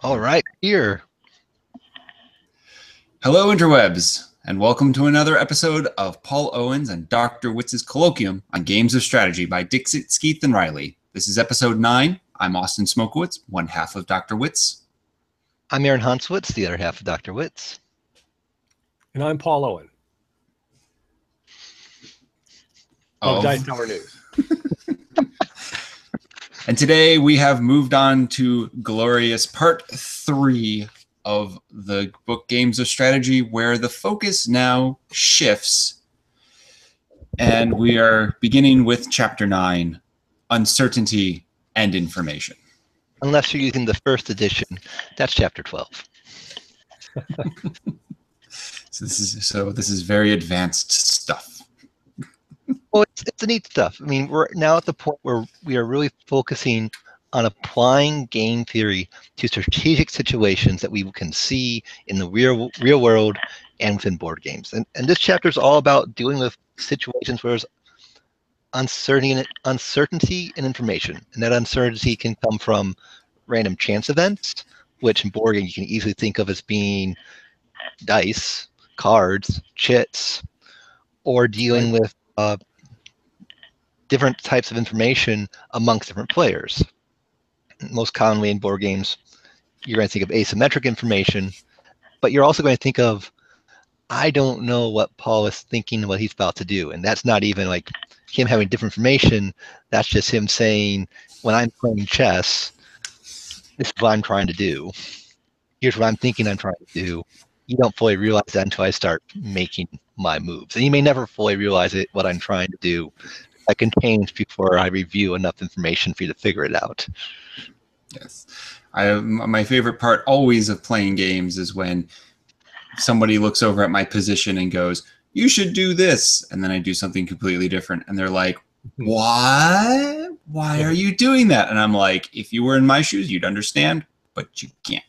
All right, here. Hello, interwebs, and welcome to another episode of Paul Owens and Dr. Witz's Colloquium on Games of Strategy by Dixit, Skeeth, and Riley. This is episode 9. I'm Austin Smokowitz, one half of Dr. Wictz. I'm Aaron Hanswitz, the other half of Dr. Wictz. And I'm Paul Owen of Dice Tower News. And today we have moved on to glorious part 3 of the book Games of Strategy, where the focus now shifts. And we are beginning with chapter 9, Uncertainty and Information. Unless you're using the first edition, that's chapter 12. So this is very advanced stuff. Well, it's the neat stuff. I mean, we're now at the point where we are really focusing on applying game theory to strategic situations that we can see in the real world and within board games. And this chapter is all about dealing with situations where there's uncertainty and information. And that uncertainty can come from random chance events, which in board games you can easily think of as being dice, cards, chits, or dealing with different types of information amongst different players. Most commonly in board games, you're going to think of asymmetric information, but you're also going to think of, I don't know what Paul is thinking, what he's about to do. And that's not even like him having different information. That's just him saying, when I'm playing chess, this is what I'm trying to do. Here's what I'm thinking I'm trying to do. You don't fully realize that until I start making my moves. And you may never fully realize it, what I'm trying to do. That can change before I review enough information for you to figure it out. Yes. My favorite part always of playing games is when somebody looks over at my position and goes, you should do this. And then I do something completely different. And they're like, what? Why are you doing that? And I'm like, if you were in my shoes, you'd understand, but you can't.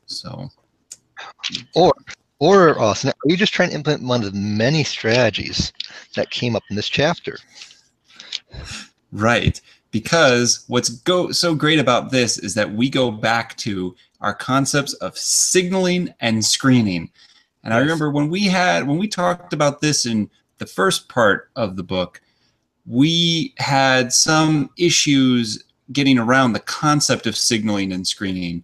So. Or Austin, are you just trying to implement one of the many strategies that came up in this chapter? Right. Because what's so great about this is that we go back to our concepts of signaling and screening. And I remember when we talked about this in the first part of the book, we had some issues getting around the concept of signaling and screening.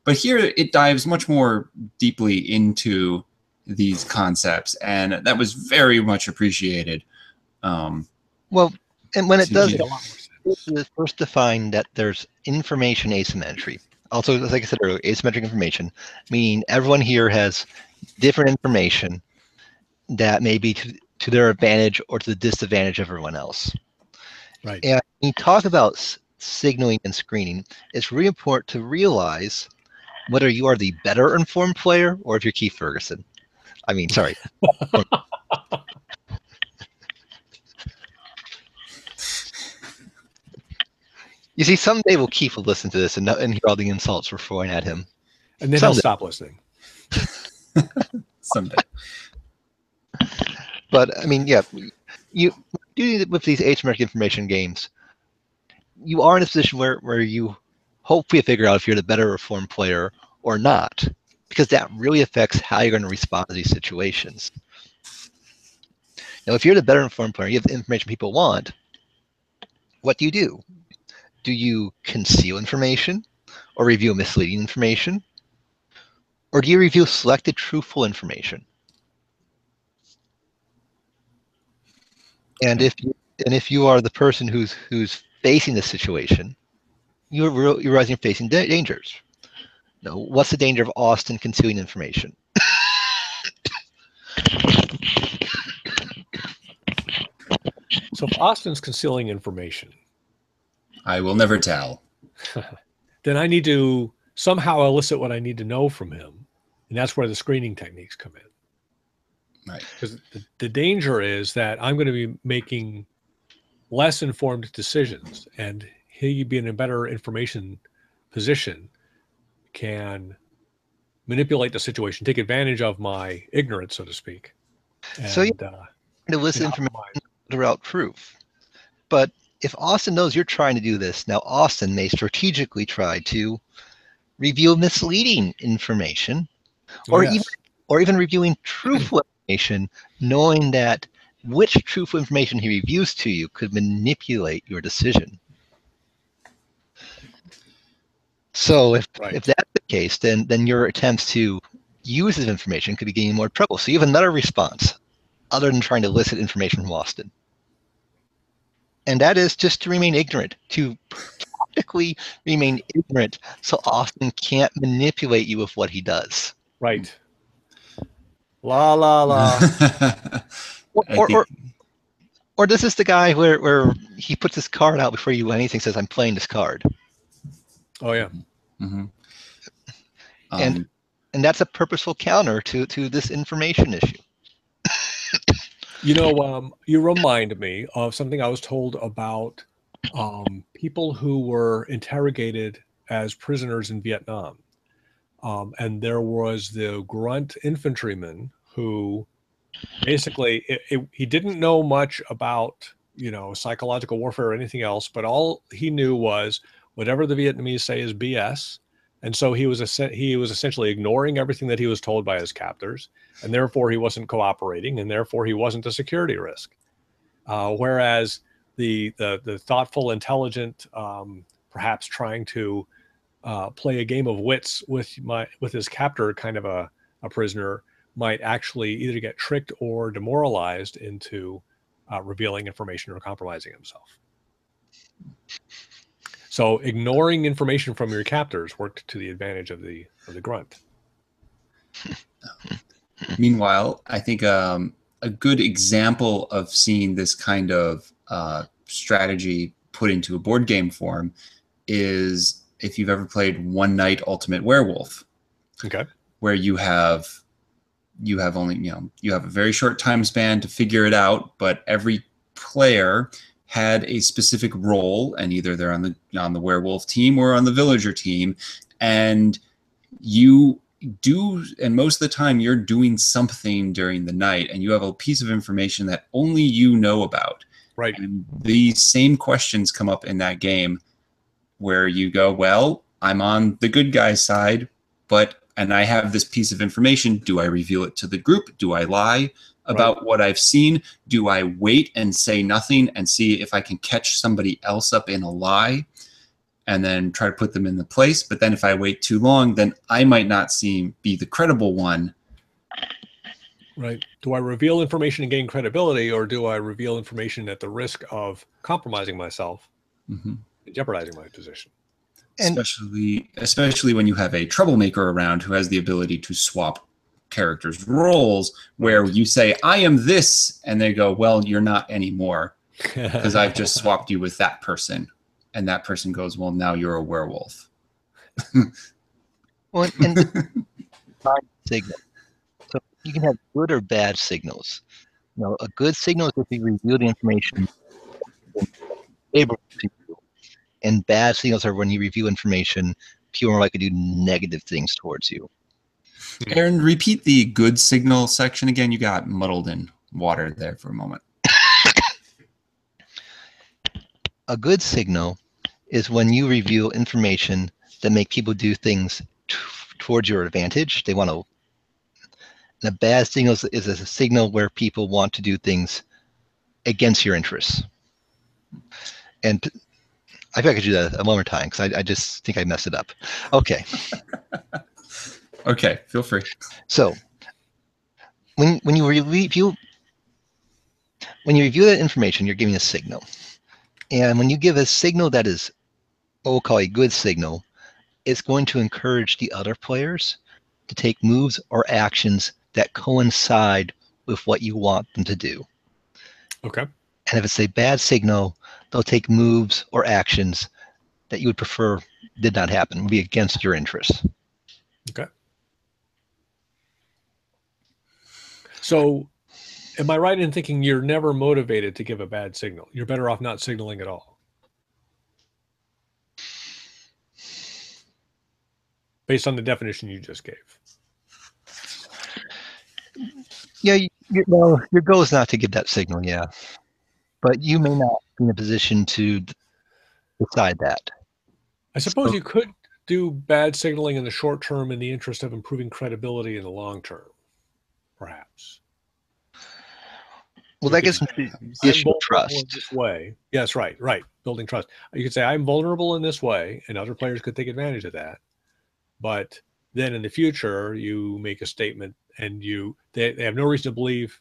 But here it dives much more deeply into these concepts, and that was very much appreciated. Well, and when it does, it first defined that there's information asymmetry. Also, like I said earlier, asymmetric information, meaning everyone here has different information that may be to their advantage or to the disadvantage of everyone else. Right. And when you talk about signaling and screening, it's really important to realize whether you are the better informed player or if you're Keith Ferguson. I mean, sorry. You see, someday Keith will listen to this and hear all the insults we're throwing at him. And then he'll stop listening. Someday. But, I mean, yeah, you with these asymmetric information games, you are in a position where you hopefully figure out if you're the better informed player or not, because that really affects how you're going to respond to these situations. Now, if you're the better informed player, you have the information people want, what do? Do you conceal information or reveal misleading information? Or do you reveal selected truthful information? And if you are the person who's facing the situation, you're realizing you're facing dangers. Now, what's the danger of Austin concealing information? So if Austin's concealing information, I will never tell. Then I need to somehow elicit what I need to know from him. And that's where the screening techniques come in. Right. Because the danger is that I'm going to be making less informed decisions, and he, being in a better information position, can manipulate the situation, take advantage of my ignorance, so to speak. And, so you elicit information throughout proof. But if Austin knows you're trying to do this, now Austin may strategically try to reveal misleading information, Oh, or yes. even reviewing truthful information, knowing that which truthful information he reviews to you could manipulate your decision. So if Right. that's the case, then your attempts to use this information could be getting more trouble. So you have another response other than trying to elicit information from Austin. And that is just to remain ignorant, to practically remain ignorant so Austin can't manipulate you with what he does. Right. La la la. I think Or this is the guy where he puts his card out before you do anything, says, I'm playing this card. Oh yeah. mm-hmm. And that's a purposeful counter to this information issue. You know, you remind me of something I was told about people who were interrogated as prisoners in Vietnam. And there was the grunt infantryman who basically he didn't know much about, you know, psychological warfare or anything else, but all he knew was whatever the Vietnamese say is BS. And so he was essentially ignoring everything that he was told by his captors, and therefore he wasn't cooperating, and therefore he wasn't a security risk. Whereas the thoughtful, intelligent, perhaps trying to play a game of wits with his captor, kind of a prisoner, might actually either get tricked or demoralized into revealing information or compromising himself. So ignoring information from your captors worked to the advantage of the grunt. Meanwhile, I think a good example of seeing this kind of strategy put into a board game form is if you've ever played One Night Ultimate Werewolf. Okay. Where you have only, you have a very short time span to figure it out, but every player had a specific role, and either they're on the werewolf team or on the villager team, and most of the time you're doing something during the night, and you have a piece of information that only you know about. Right. And these same questions come up in that game where you go, well, I'm on the good guy's side, and I have this piece of information. Do I reveal it to the group? Do I lie about what I've seen? Do I wait and say nothing and see if I can catch somebody else up in a lie and then try to put them in the place? But then if I wait too long, then I might not be the credible one. Right. Do I reveal information and gain credibility, or do I reveal information at the risk of compromising myself and jeopardizing my position? Especially when you have a troublemaker around who has the ability to swap characters' roles, where you say, I am this, and they go, well, you're not anymore, because I've just swapped you with that person. And that person goes, well, now you're a werewolf. Well, and signal. So you can have good or bad signals. A good signal is if you reveal the information favorable to you. And bad signals are when you review information, people are likely to do negative things towards you. Aaron, repeat the good signal section again. You got muddled in water there for a moment. A good signal is when you reveal information that make people do things towards your advantage. They want to. And a bad signal is a signal where people want to do things against your interests. And I think I could do that one more time because I just think I messed it up. Okay. Okay, feel free. So when you review that information, you're giving a signal. And when you give a signal that is what we'll call a good signal, it's going to encourage the other players to take moves or actions that coincide with what you want them to do. Okay. And if it's a bad signal, they'll take moves or actions that you would prefer did not happen, would be against your interests. Okay. So am I right in thinking you're never motivated to give a bad signal? You're better off not signaling at all, based on the definition you just gave? Yeah, your goal is not to give that signal, yeah. But you may not be in a position to decide that. I suppose you could do bad signaling in the short term in the interest of improving credibility in the long term, perhaps. Well, You that could gets say, into the I'm issue of vulnerable in trust. this way. Yes, right. Building trust. You could say, I'm vulnerable in this way, and other players could take advantage of that. But then in the future, you make a statement, and they have no reason to believe.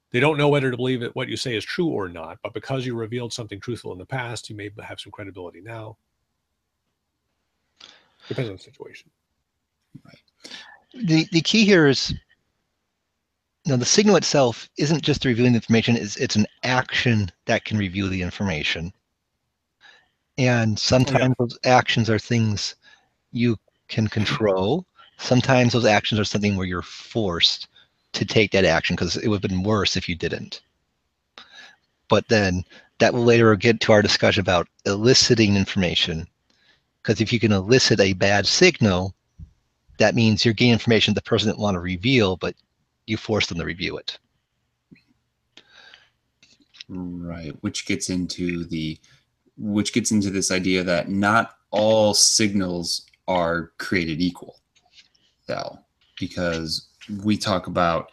They don't know whether to believe that what you say is true or not. But because you revealed something truthful in the past, you may have some credibility now. Depends on the situation. The key here is, the signal itself isn't just revealing the information, it's an action that can reveal the information. And sometimes those actions are things you can control. Sometimes those actions are something where you're forced to take that action because it would have been worse if you didn't. But then that will later get to our discussion about eliciting information. Because if you can elicit a bad signal, that means you're getting information the person didn't want to reveal, but you force them to review it. Right, which gets into this idea that not all signals are created equal, though, because we talk about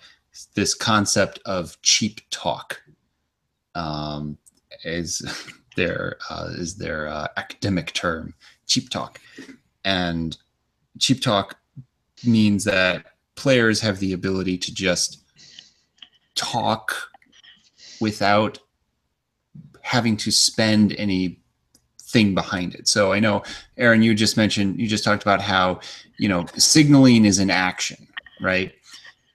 this concept of cheap talk is their academic term, cheap talk. And cheap talk means that players have the ability to just talk without having to spend anything behind it. So I know, Aaron, you just talked about how, signaling is an action, right?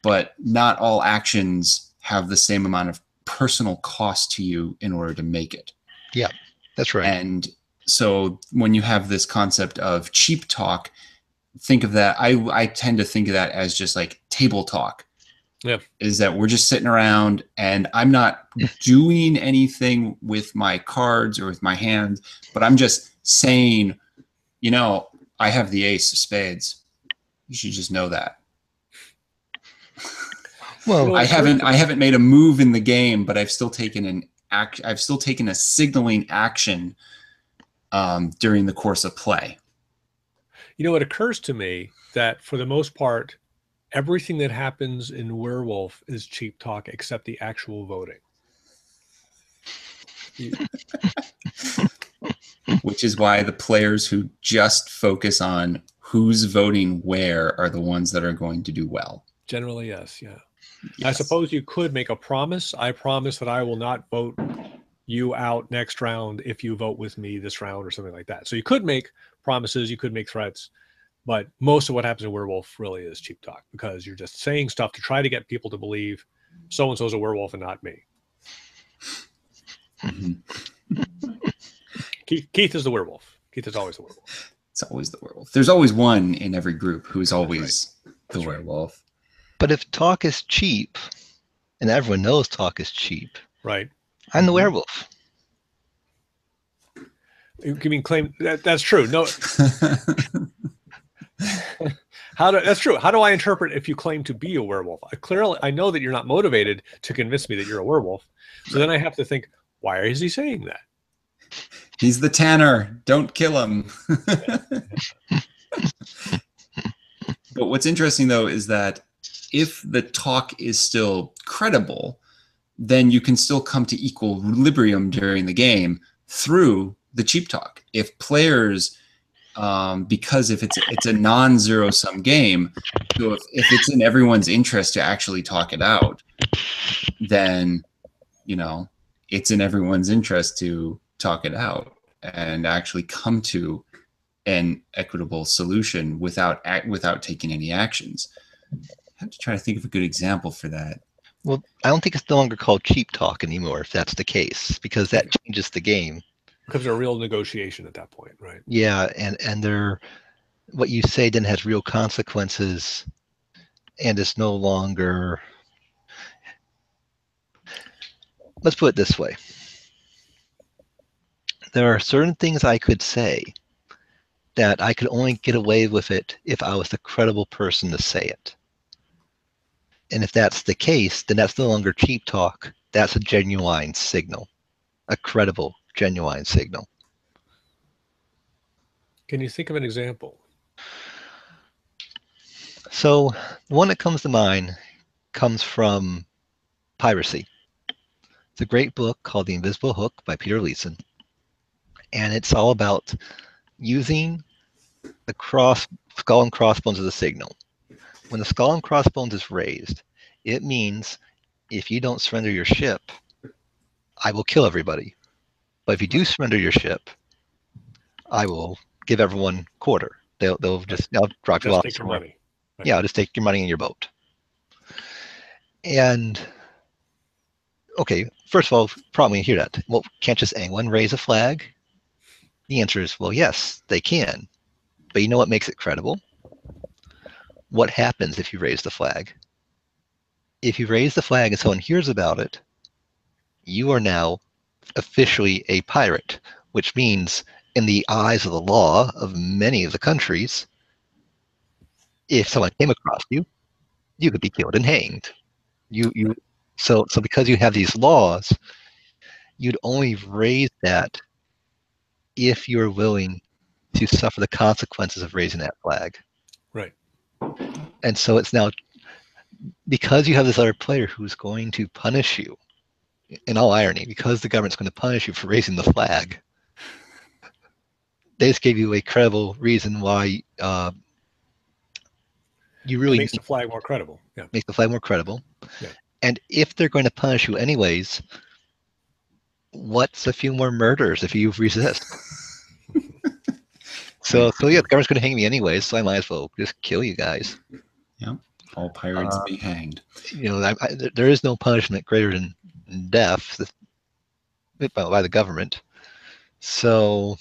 But not all actions have the same amount of personal cost to you in order to make it. Yeah, that's right. And so when you have this concept of cheap talk, think of that. I tend to think of that as just like table talk. Yeah. Is that we're just sitting around and I'm not doing anything with my cards or with my hands, but I'm just saying, I have the ace of spades. You should just know that. Well, I haven't made a move in the game, but I've still taken a signaling action during the course of play. It occurs to me that for the most part, everything that happens in Werewolf is cheap talk except the actual voting. Which is why the players who just focus on who's voting where are the ones that are going to do well. Generally, yes. Yeah. Yes. I suppose you could make a promise. I promise that I will not vote you out next round if you vote with me this round or something like that. So you could make promises, you could make threats. But most of what happens in Werewolf really is cheap talk because you're just saying stuff to try to get people to believe so-and-so's a werewolf and not me. Mm-hmm. Keith is the werewolf. Keith is always the werewolf. It's always the werewolf. There's always one in every group who's always the werewolf. But if talk is cheap, and everyone knows talk is cheap, right? I'm the werewolf. You mean claim that's true? No. That's true. How do I interpret if you claim to be a werewolf? I know that you're not motivated to convince me that you're a werewolf. So then I have to think, why is he saying that? He's the Tanner. Don't kill him. But what's interesting, though, is that if the talk is still credible, then you can still come to equilibrium during the game through the cheap talk. If players... because if it's a non-zero sum game, so if it's in everyone's interest to actually talk it out, then it's in everyone's interest to talk it out and actually come to an equitable solution without taking any actions. I have to try to think of a good example for that. Well, I don't think it's no longer called cheap talk anymore, if that's the case, because that changes the game. Becomes a real negotiation at that point, right? Yeah, and what you say then has real consequences, and it's no longer. Let's put it this way: there are certain things I could say that I could only get away with it if I was the credible person to say it. And if that's the case, then that's no longer cheap talk. That's a genuine signal, a credible, genuine signal. Can you think of an example? So the one that comes to mind comes from piracy. It's a great book called The Invisible Hook by Peter Leeson. And it's all about using the skull and crossbones as a signal. When the skull and crossbones is raised, it means if you don't surrender your ship, I will kill everybody. But if you do surrender your ship, I will give everyone quarter. They'll I'll drop you Just off take your somewhere. money. Right. Yeah, I'll just take your money and your boat. And okay, first of all, probably hear that. Well, can't just anyone raise a flag? The answer is, well, yes, they can. But you know what makes it credible? What happens if you raise the flag? If you raise the flag and someone hears about it, you are now officially a pirate, which means in the eyes of the law of many of the countries, if someone came across you, you could be killed and hanged. So because you have these laws, you'd only raise that if you're willing to suffer the consequences of raising that flag. Right. And so it's now, because you have this other player who's going to punish you, in all irony, because the government's going to punish you for raising the flag, they just gave you a credible reason why you really makes the flag more credible. Yeah. Makes the flag more credible. Yeah. And if they're going to punish you anyways, what's a few more murders if you resist? So yeah, the government's going to hang me anyways, so I might as well just kill you guys. Yeah, all pirates be hanged. You know, there is no punishment greater than death by the government. So,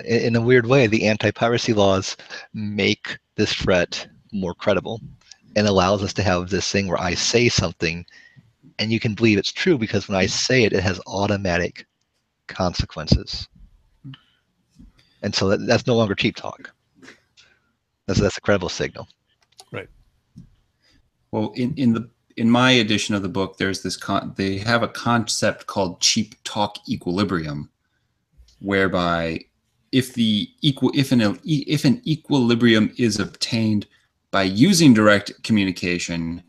in a weird way, the anti-piracy laws make this threat more credible and allows us to have this thing where I say something and you can believe it's true because when I say it, it has automatic consequences. And so that's no longer cheap talk. That's a credible signal. Right. Well, in my edition of the book, there's this they have a concept called cheap talk equilibrium, whereby if an equilibrium is obtained by using direct communication,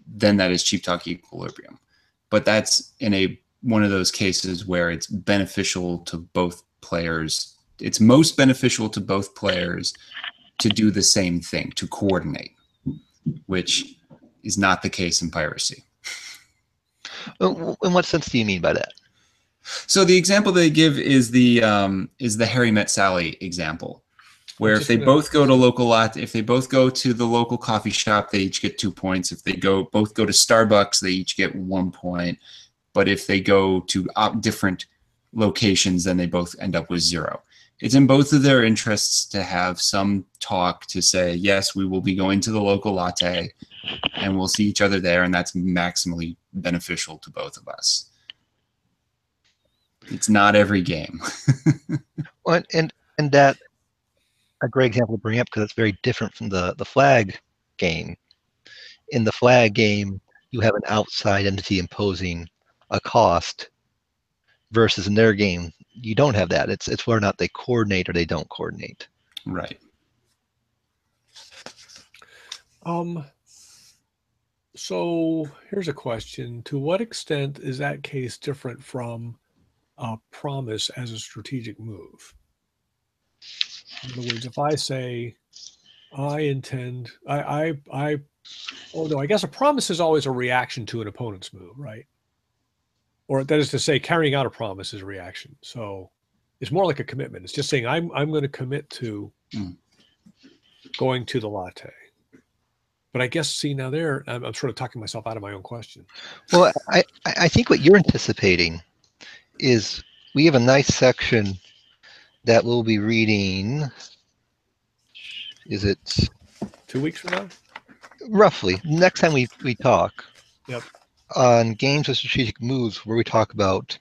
then that is cheap talk equilibrium. But that's in one of those cases where it's beneficial to both players. It's most beneficial to both players to do the same thing, to coordinate, which is not the case in piracy. In what sense do you mean by that? So the example they give is the Harry Met Sally example, where if they both go to the local coffee shop, they each get 2 points. If they both go to Starbucks, they each get 1 point. But if they go to different locations, then they both end up with 0. It's in both of their interests to have some talk to say, yes, we will be going to the local latte and we'll see each other there. And that's maximally beneficial to both of us. It's not every game. Well, and that a great example to bring up because it's very different from the flag game. In the flag game, you have an outside entity imposing a cost versus in their game, you don't have that. It's whether or not they coordinate or they don't coordinate. Right. So here's a question. To what extent is that case different from a promise as a strategic move? In other words, if I say, I guess a promise is always a reaction to an opponent's move, right? Or that is to say, carrying out a promise is a reaction. So it's more like a commitment. It's just saying, I'm going to commit to going to the latte. But I guess, see, now there, I'm sort of talking myself out of my own question. Well, I think what you're anticipating is we have a nice section that we'll be reading. Is it 2 weeks from now? Roughly. Next time we talk. Yep. On games with strategic moves where we talk about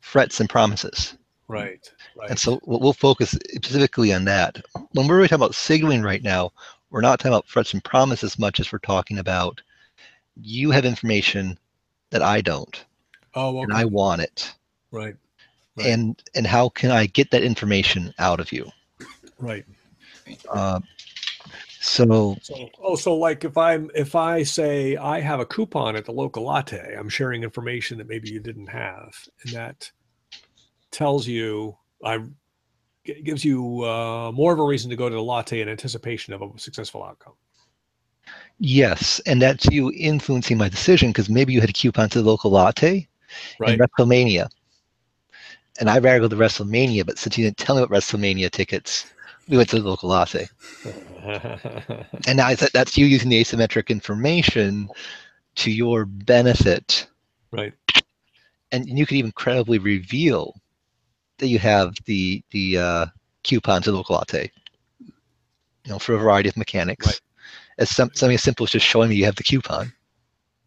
threats and promises. Right. And so we'll focus specifically on that. When we're really talking about signaling right now, we're not talking about threats and promises as much as we're talking about you have information that I don't. Oh, okay. And I want it. Right. Right. and how can I get that information out of you? Right. So So like if I say I have a coupon at the local latte, I'm sharing information that maybe you didn't have, and that tells you gives you more of a reason to go to the latte in anticipation of a successful outcome. yes, and that's you influencing my decision because maybe you had a coupon to the local latte in Right. WrestleMania, and I'd rather go to WrestleMania, but since you didn't tell me about WrestleMania tickets, we went to the local latte. And now that's you using the asymmetric information to your benefit. Right. And you could even credibly reveal that you have the coupon to the local latte, for a variety of mechanics. Right. As something as simple as just showing me you have the coupon.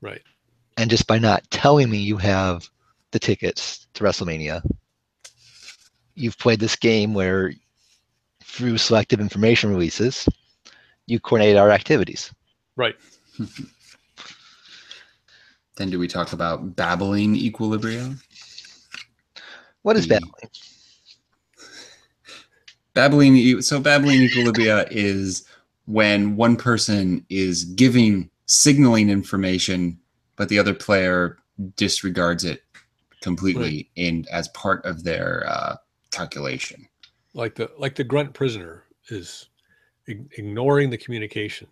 Right. And just by not telling me you have the tickets to WrestleMania, you've played this game where through selective information releases, you coordinate our activities. Right. Then do we talk about babbling equilibrium? What is babbling? Babbling equilibria is when one person is signaling information, but the other player disregards it completely as part of their calculation. Like the grunt prisoner is ignoring the communication.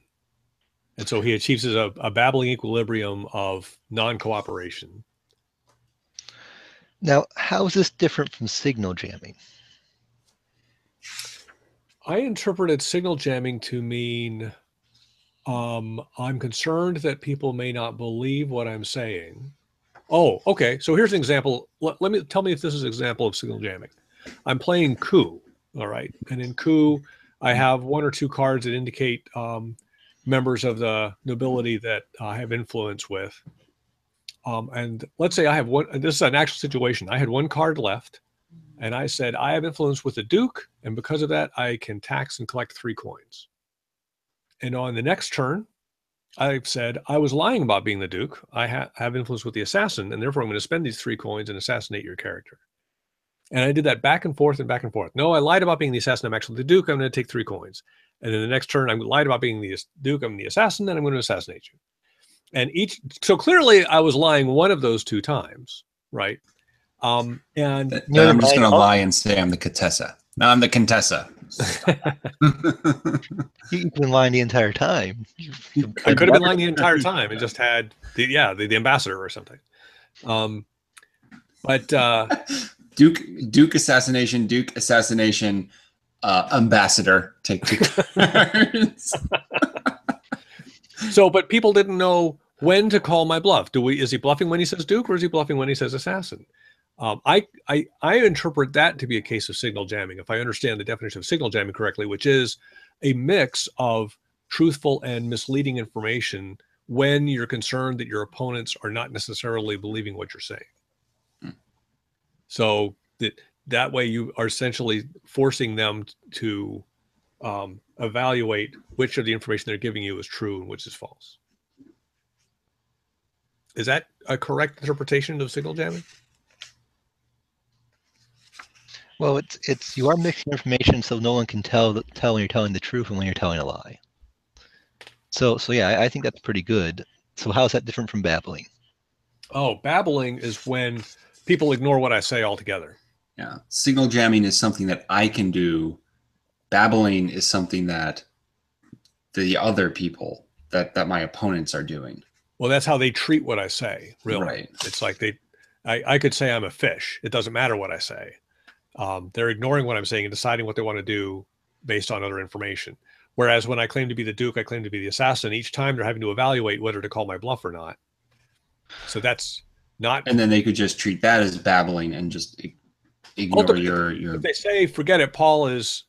And so he achieves a babbling equilibrium of non-cooperation. Now, how is this different from signal jamming? I interpreted signal jamming to mean I'm concerned that people may not believe what I'm saying. Oh, okay. So here's an example. Tell me if this is an example of signal jamming. I'm playing coup, all right? And in coup, I have one or two cards that indicate members of the nobility that I have influence with. And let's say I have one, and this is an actual situation. I had one card left, and I said, I have influence with the Duke, and because of that, I can tax and collect 3 coins. And on the next turn, I said, I was lying about being the Duke. I have influence with the assassin, and therefore I'm going to spend these 3 coins and assassinate your character. And I did that back and forth and back and forth. No, I lied about being the assassin. I'm actually the Duke. I'm going to take 3 coins. And then the next turn, I lied about being the Duke. I'm the assassin, and I'm going to assassinate you. And so clearly I was lying one of those 2 times, right? And I'm just going to lie and say I'm the Contessa. No, I'm the Contessa. You've been lying the entire time. I could have been lying the entire time and just had the ambassador or something. But Duke assassination, ambassador. Take 2 cards. So, but people didn't know when to call my bluff. Is he bluffing when he says Duke, or is he bluffing when he says assassin? I interpret that to be a case of signal jamming, if I understand the definition of signal jamming correctly, which is a mix of truthful and misleading information when you're concerned that your opponents are not necessarily believing what you're saying. So that way you are essentially forcing them to evaluate which of the information they're giving you is true and which is false. Is that a correct interpretation of signal jamming? Well, it's you are mixing information so no one can tell when you're telling the truth and when you're telling a lie. So yeah, I think that's pretty good. So how is that different from babbling? Oh, babbling is when people ignore what I say altogether. Yeah, signal jamming is something that I can do. Babbling is something that the other people, that my opponents are doing. Well, that's how they treat what I say, really. Right. It's like I could say I'm a fish. It doesn't matter what I say. They're ignoring what I'm saying and deciding what they want to do based on other information. Whereas when I claim to be the Duke, I claim to be the assassin. Each time they're having to evaluate whether to call my bluff or not. So that's not. And then they could just treat that as babbling and just ignore your. If they say, forget it, Paul is,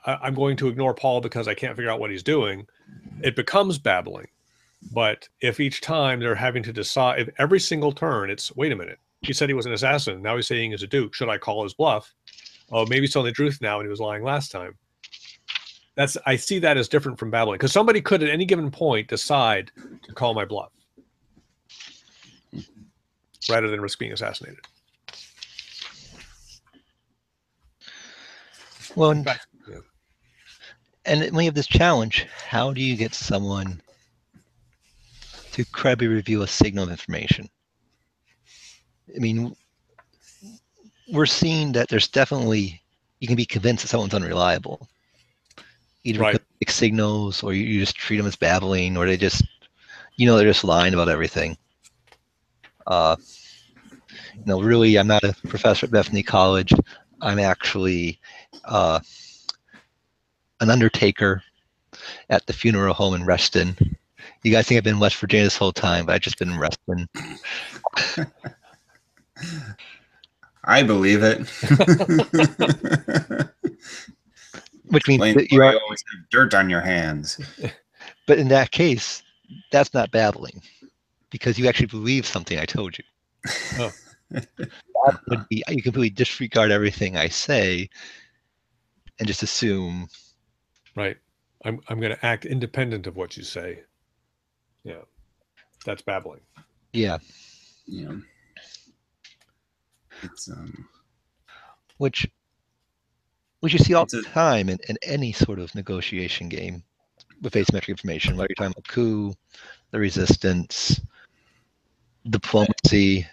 I'm going to ignore Paul because I can't figure out what he's doing, it becomes babbling. But if each time they're having to decide, if every single turn, it's, wait a minute, he said he was an assassin. Now he's saying he's a Duke. Should I call his bluff? Oh, maybe he's telling the truth now and he was lying last time. I see that as different from babbling, because somebody could at any given point decide to call my bluff rather than risk being assassinated. Well, In fact, yeah. and when you have this challenge, how do you get someone to credibly review a signal of information? I mean, we're seeing that there's definitely, you can be convinced that someone's unreliable, either Right. because they make signals, or you just treat them as babbling, or they just, they're just lying about everything. Really, I'm not a professor at Bethany College. I'm actually an undertaker at the funeral home in Reston. You guys think I've been in West Virginia this whole time, but I've just been in Reston. I believe it. Which means Explains that why you always have dirt on your hands. But in that case, that's not babbling, because you actually believe something I told you. Oh. That would be, you completely disregard everything I say and just assume. Right. I'm going to act independent of what you say. Yeah. That's babbling. Yeah. Yeah. It's Which you see all the time in any sort of negotiation game with asymmetric information, whether you're talking about coup, the resistance, diplomacy.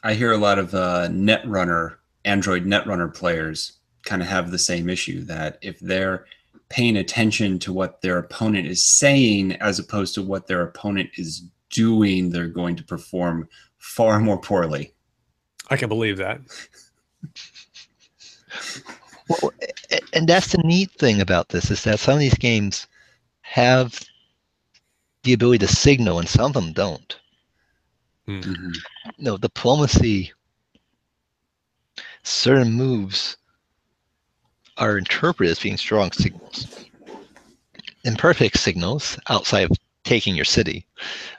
I hear a lot of Android Netrunner players kind of have the same issue, that if they're paying attention to what their opponent is saying as opposed to what their opponent is doing, they're going to perform far more poorly. I can believe that. Well, and that's the neat thing about this, is that some of these games have the ability to signal and some of them don't. Mm-hmm. No, diplomacy, certain moves are interpreted as being strong signals. Imperfect signals outside of taking your city,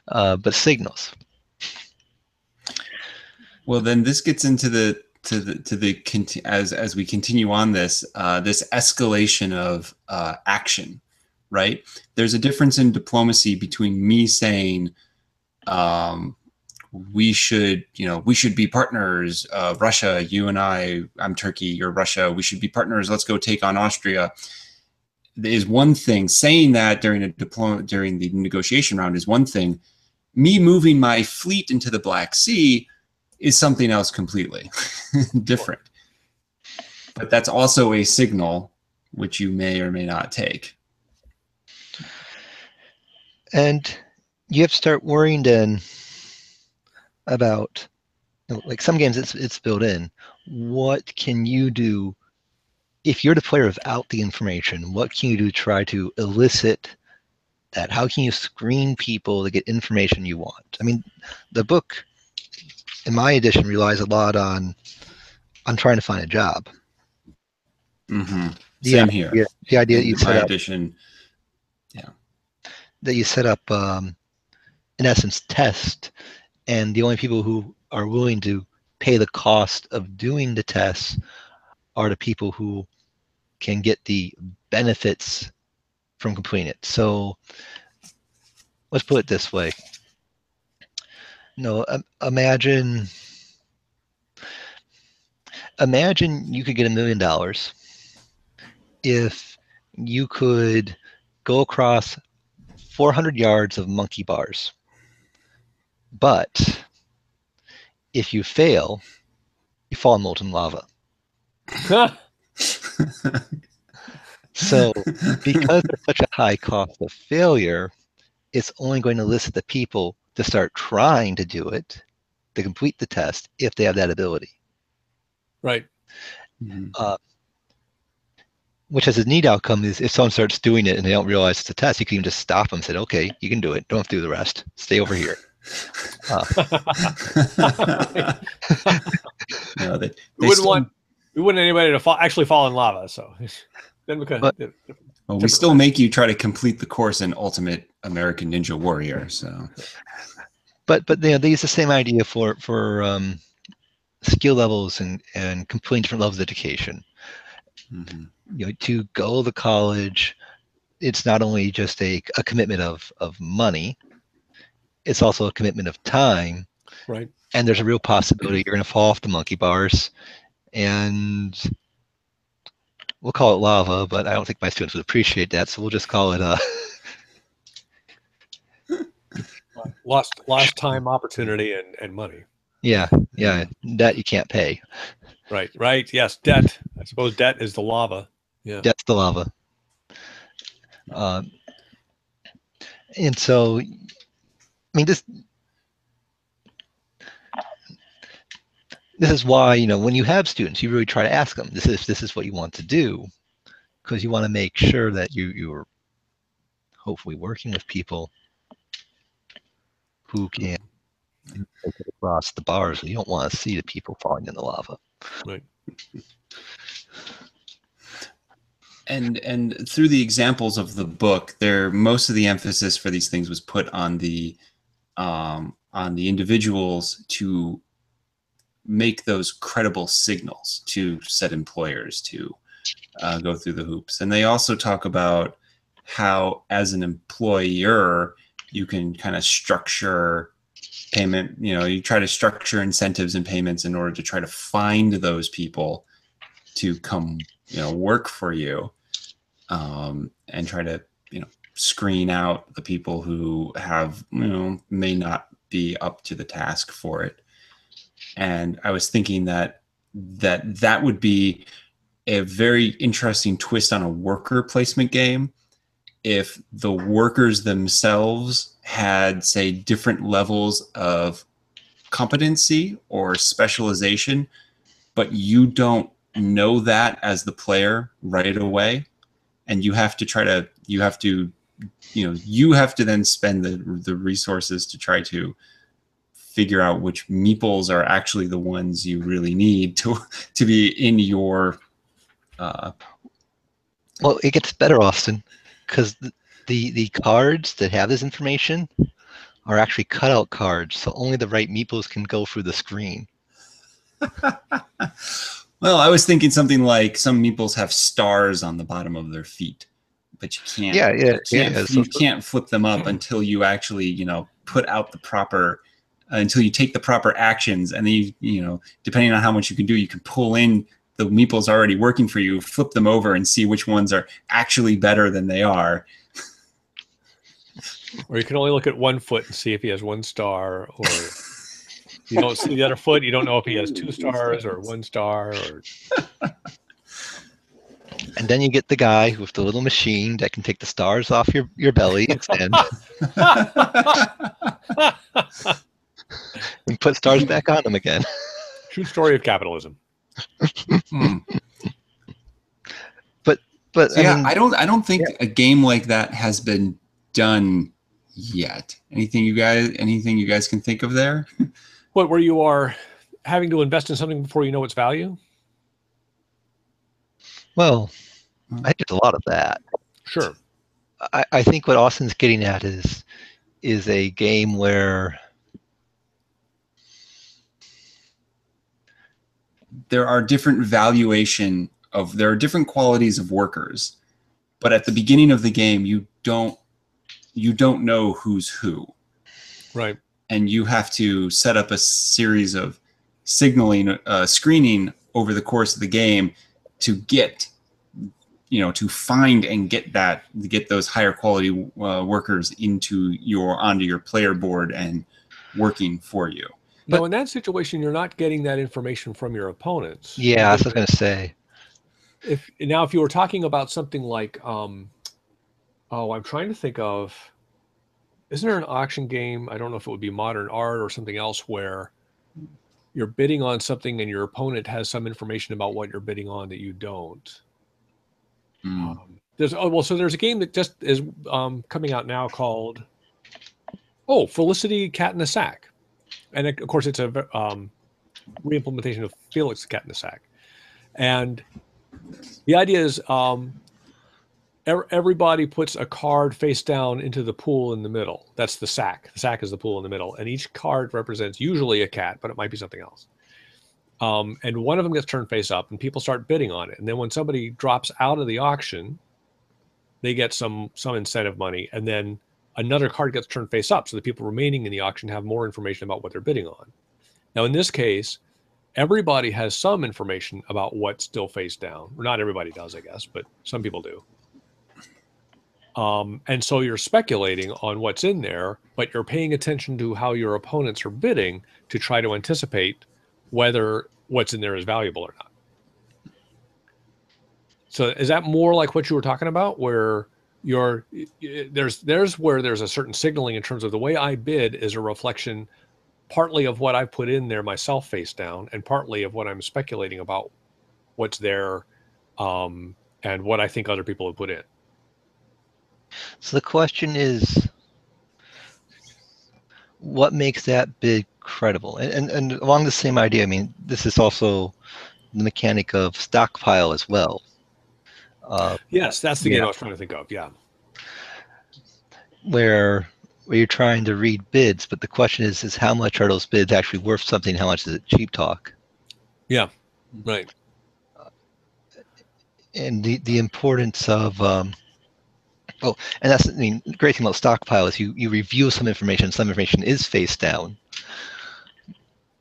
but signals. Well, then this gets into as we continue on this escalation of action, right? There's a difference in diplomacy between me saying we should be partners, Russia, you and I'm Turkey, you're Russia, we should be partners, let's go take on Austria, is one thing. Saying that during the negotiation round is one thing. Me moving my fleet into the Black Sea is something else completely different. But that's also a signal which you may or may not take. And you have to start worrying then about, like some games it's built in. What can you do if you're the player without the information? What can you do to try to elicit that? How can you screen people to get information you want? I mean, the book in my edition relies a lot on trying to find a job. Mm-hmm. Same here. The idea that you set up edition, that you set up, in essence, test, and the only people who are willing to pay the cost of doing the tests are the people who can get the benefits from completing it. So let's put it this way. Imagine you could get $1 million if you could go across 400 yards of monkey bars. But if you fail, you fall in molten lava. So because there's such a high cost of failure, it's only going to elicit the people to start trying to do it, to complete the test, if they have that ability. Right. Which has a neat outcome is if someone starts doing it and they don't realize it's a test, you can even just stop them and say, okay, you can do it. Don't have to do the rest. Stay over here. No, we wouldn't anybody to actually fall in lava. So then we still make you try to complete the course in Ultimate American Ninja Warrior. So, but they use the same idea for skill levels and completing different levels of education. Mm-hmm. To go to college, it's not only just a commitment of money, it's also a commitment of time. Right. And there's a real possibility you're going to fall off the monkey bars. And we'll call it lava, but I don't think my students would appreciate that, so we'll just call it lost time, opportunity, and money. yeah, that you can't pay. Right. Yes, debt. I suppose debt is the lava. Yeah. That's the lava. And so, I mean, this is why, when you have students, you really try to ask them, this is what you want to do, because you want to make sure that you're hopefully working with people who can take it across the bars. You don't want to see the people falling in the lava. Right. And through the examples of the book, most of the emphasis for these things was put on the individuals to make those credible signals to said employers to go through the hoops. And they also talk about how, as an employer, you can kind of structure payment. You try to structure incentives and payments in order to try to find those people to come work for you, and try to screen out the people who have may not be up to the task for it. And I was thinking that would be a very interesting twist on a worker placement game if the workers themselves had, say, different levels of competency or specialization, but you don't know that as the player right away, and you have to then spend the resources to try to figure out which meeples are actually the ones you really need to be in your Well, it gets better, Austin, because the cards that have this information are actually cutout cards, so only the right meeples can go through the screen. Well, I was thinking something like some meeples have stars on the bottom of their feet, but you can't. You can't flip them up until you actually, put out the proper, until you take the proper actions, and then depending on how much you can do, you can pull in the meeples already working for you, flip them over, and see which ones are actually better than they are. Or you can only look at one foot and see if he has one star, or you don't see the other foot. You don't know if he has 2 stars or 1 star. And then you get the guy with the little machine that can take the stars off your belly and put stars back on them again. True story of capitalism. But so I don't think a game like that has been done yet. Anything you guys can think of there? What, where you are having to invest in something before you know its value? Well, I did a lot of that. Sure. I think what Austin's getting at is a game where there are different qualities of workers, but at the beginning of the game, you don't know who's who. Right. And you have to set up a series of screening over the course of the game to get, to find and get those higher quality workers onto your player board and working for you. But in that situation, you're not getting that information from your opponents. Yeah, that's what I was going to say. If you were talking about something like, I'm trying to think of, isn't there an auction game? I don't know if it would be Modern Art or something else where you're bidding on something and your opponent has some information about what you're bidding on that you don't. There's a game that just is coming out now called Felicity Cat in a Sack. And of course, it's a re-implementation of Felix the Cat in the Sack. And the idea is everybody puts a card face down into the pool in the middle. That's the sack. The sack is the pool in the middle. And each card represents usually a cat, but it might be something else. And one of them gets turned face up and people start bidding on it. And then when somebody drops out of the auction, they get some incentive money. And then another card gets turned face up. So the people remaining in the auction have more information about what they're bidding on. Now, in this case, everybody has some information about what's still face down. Not everybody does, I guess, but some people do. And so you're speculating on what's in there, but you're paying attention to how your opponents are bidding to try to anticipate whether what's in there is valuable or not. So is that more like what you were talking about, where there's where there's a certain signaling in terms of the way I bid is a reflection partly of what I put in there myself face down, and partly of what I'm speculating about what's there, and what I think other people have put in. So the question is, what makes that bid credible? And along the same idea, I mean, this is also the mechanic of stockpile as well. Yes, that's the game I was trying to think of. Yeah. Where you're trying to read bids, but the question is how much are those bids actually worth something? How much is it cheap talk? Yeah, right. And the importance of and that's the great thing about stockpile is you review some information is face down.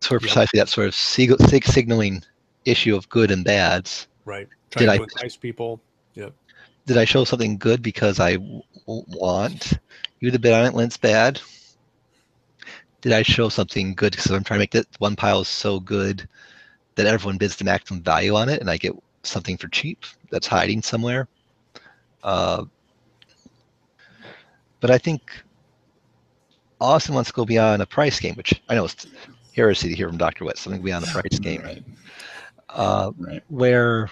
Sort of precisely that sort of signaling issue of good and bads. Right. Trying to entice people. Yep. Did I show something good because I want you to bid on it when it's bad? Did I show something good because I'm trying to make that one pile so good that everyone bids the maximum value on it and I get something for cheap that's hiding somewhere? But I think Austin wants to go beyond a price game, which I know it's heresy to hear from Dr. Wictz, something beyond a price game. Right. Where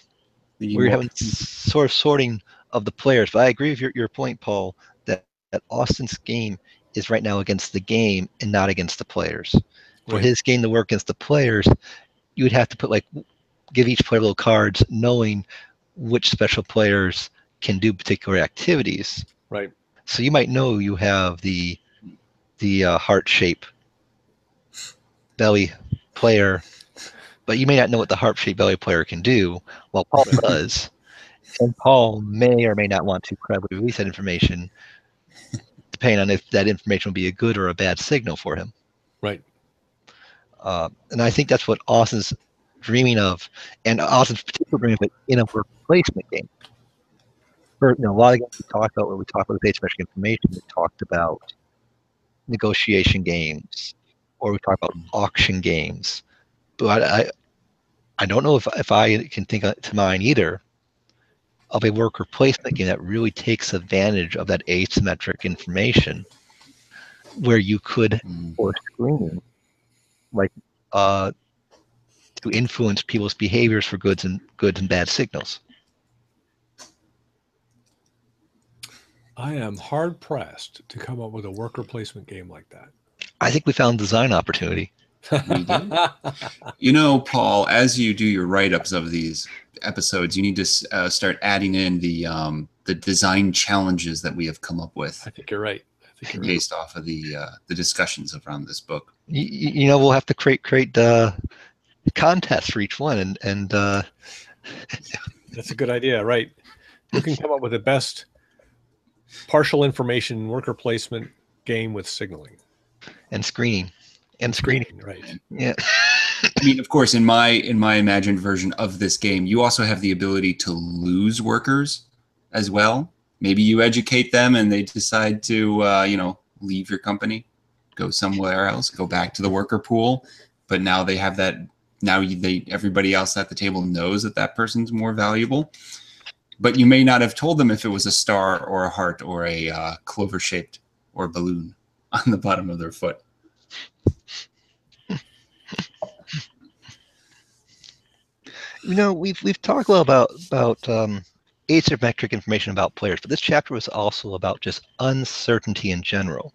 we're having sort of sorting of the players. But I agree with your point, Paul, that Austin's game is right now against the game and not against the players. For his game to work against the players, you would have to put give each player little cards, knowing which special players can do particular activities. Right. So you might know you have the heart shape belly player, but you may not know what the heart shape belly player can do. Well, Paul does, and Paul may or may not want to credibly release that information, depending on if that information will be a good or a bad signal for him. Right. And I think that's what Austin's dreaming of, and Austin's particularly dreaming of it in a work placement game. For a lot of games we talked about, when we talked about asymmetric information, we talked about negotiation games, or we talked about auction games. But I don't know if I can think to mind either of a worker placement game that really takes advantage of that asymmetric information, where you could for screening, to influence people's behaviors for goods and bad signals. I am hard pressed to come up with a worker placement game like that. I think we found design opportunity. We did. Paul, as you do your write-ups of these episodes, you need to start adding in the design challenges that we have come up with. I think you're right. Based off of the discussions around this book. We'll have to create contests for each one, and that's a good idea, right? You can come up with the best partial information worker placement game with signaling and screening. Right. Yeah. I mean, of course, in my imagined version of this game, you also have the ability to lose workers as well. Maybe you educate them and they decide to, leave your company, go somewhere else, go back to the worker pool. But now they have that. Now everybody else at the table knows that person's more valuable. But you may not have told them if it was a star or a heart or a clover-shaped or balloon on the bottom of their foot. We've talked a lot about asymmetric information about players, but this chapter was also about just uncertainty in general.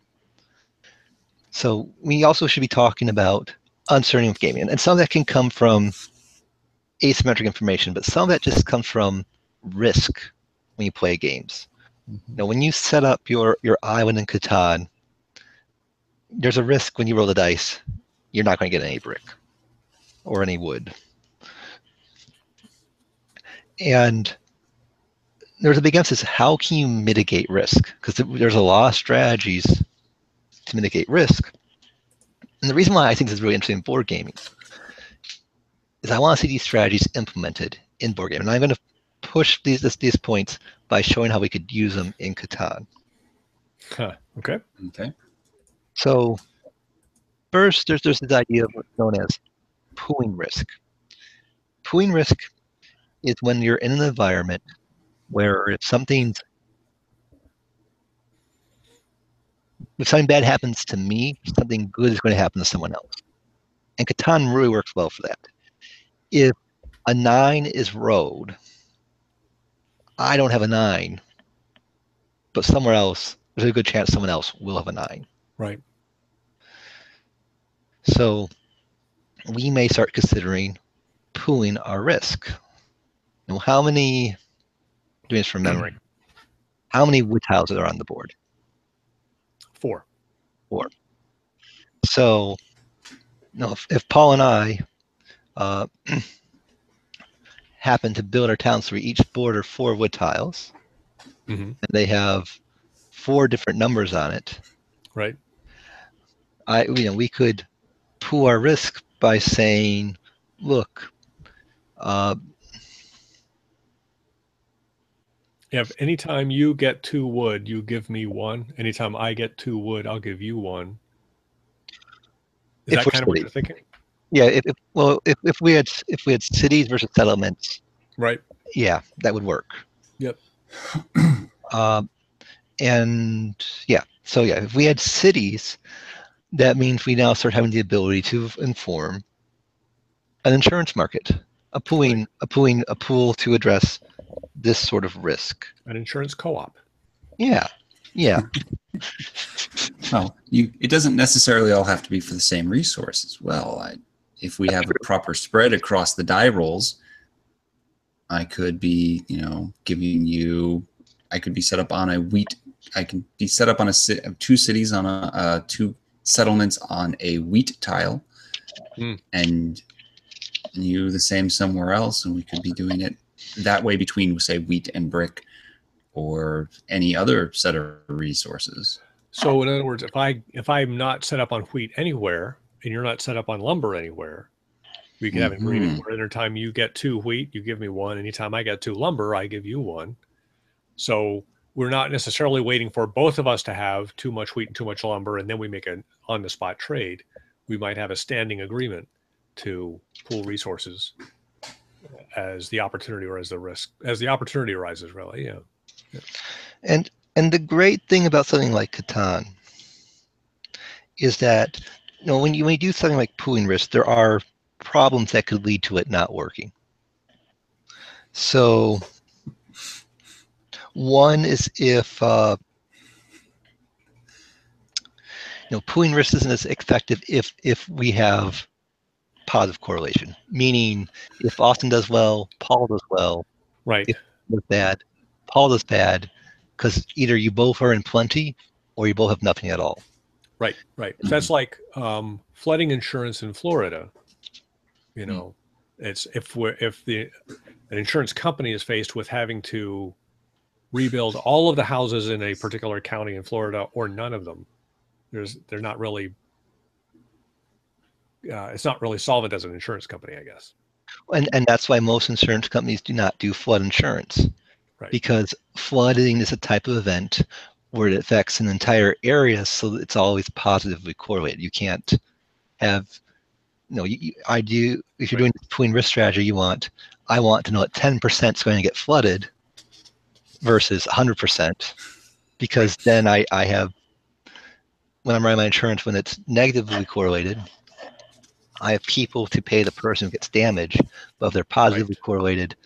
So we also should be talking about uncertainty with gaming, and some of that can come from asymmetric information, but some of that just comes from risk when you play games. When you set up your island in Catan, there's a risk when you roll the dice, you're not going to get any brick or any wood. And there's a big emphasis, how can you mitigate risk? Because there's a lot of strategies to mitigate risk. And the reason why I think this is really interesting in board gaming is I want to see these strategies implemented in board game, and I'm going to push these points by showing how we could use them in Catan. Okay. Okay. So first, there's this idea of what's known as pooling risk. Pooling risk is when you're in an environment where if something bad happens to me, something good is going to happen to someone else. And Catan really works well for that. If a 9 is rolled, I don't have a 9, but somewhere else, there's a good chance someone else will have a 9. Right. So we may start considering pooling our risk. Now, how many, doing this from memory, how many wood tiles are on the board? 4. 4. So if Paul and I happen to build our towns so each board are 4 wood tiles, and they have 4 different numbers on it. Right. We could pool our risk by saying, look, if anytime you get 2 wood, you give me 1. Anytime I get 2 wood, I'll give you 1. Is that kind of what you're thinking? Yeah. If we had cities versus settlements, right? Yeah, that would work. Yep. And yeah, so yeah, if we had cities, that means we now start having the ability to inform an insurance market, a pool to address this sort of risk. An insurance co-op. Yeah. Well, it doesn't necessarily all have to be for the same resource as well. If we have a proper spread across the die rolls, I could be, giving you. I could be set up on a wheat. I can be set up on 2 cities on 2 settlements on a wheat tile, and you the same somewhere else, and we could be doing it that way between, say, wheat and brick, or any other set of resources. So, in other words, if I'm not set up on wheat anywhere, and you're not set up on lumber anywhere, we can have an agreement where anytime you get 2 wheat, you give me 1. Anytime I get 2 lumber, I give you 1. So we're not necessarily waiting for both of us to have too much wheat and too much lumber, and then we make an on-the-spot trade. We might have a standing agreement to pool resources as the opportunity or as the opportunity arises, really. Yeah. And the great thing about something like Catan is that when you do something like pooling risk, there are problems that could lead to it not working. So one is if pooling risk isn't as effective if we have positive correlation, meaning if Austin does well, Paul does well. Right. If Paul does bad, Paul does bad, because either you both are in plenty or you both have nothing at all. Right. So that's like flooding insurance in Florida. It's if an insurance company is faced with having to rebuild all of the houses in a particular county in Florida or none of them, they're not really. It's not really solvent as an insurance company, I guess. And that's why most insurance companies do not do flood insurance, right? Because flooding is a type of event where it affects an entire area, so it's always positively correlated. You can't have, if you're doing between risk strategy, I want to know that 10% is going to get flooded versus 100%, because then I have, when I'm writing my insurance, when it's negatively correlated, I have people to pay the person who gets damaged. But if they're positively correlated,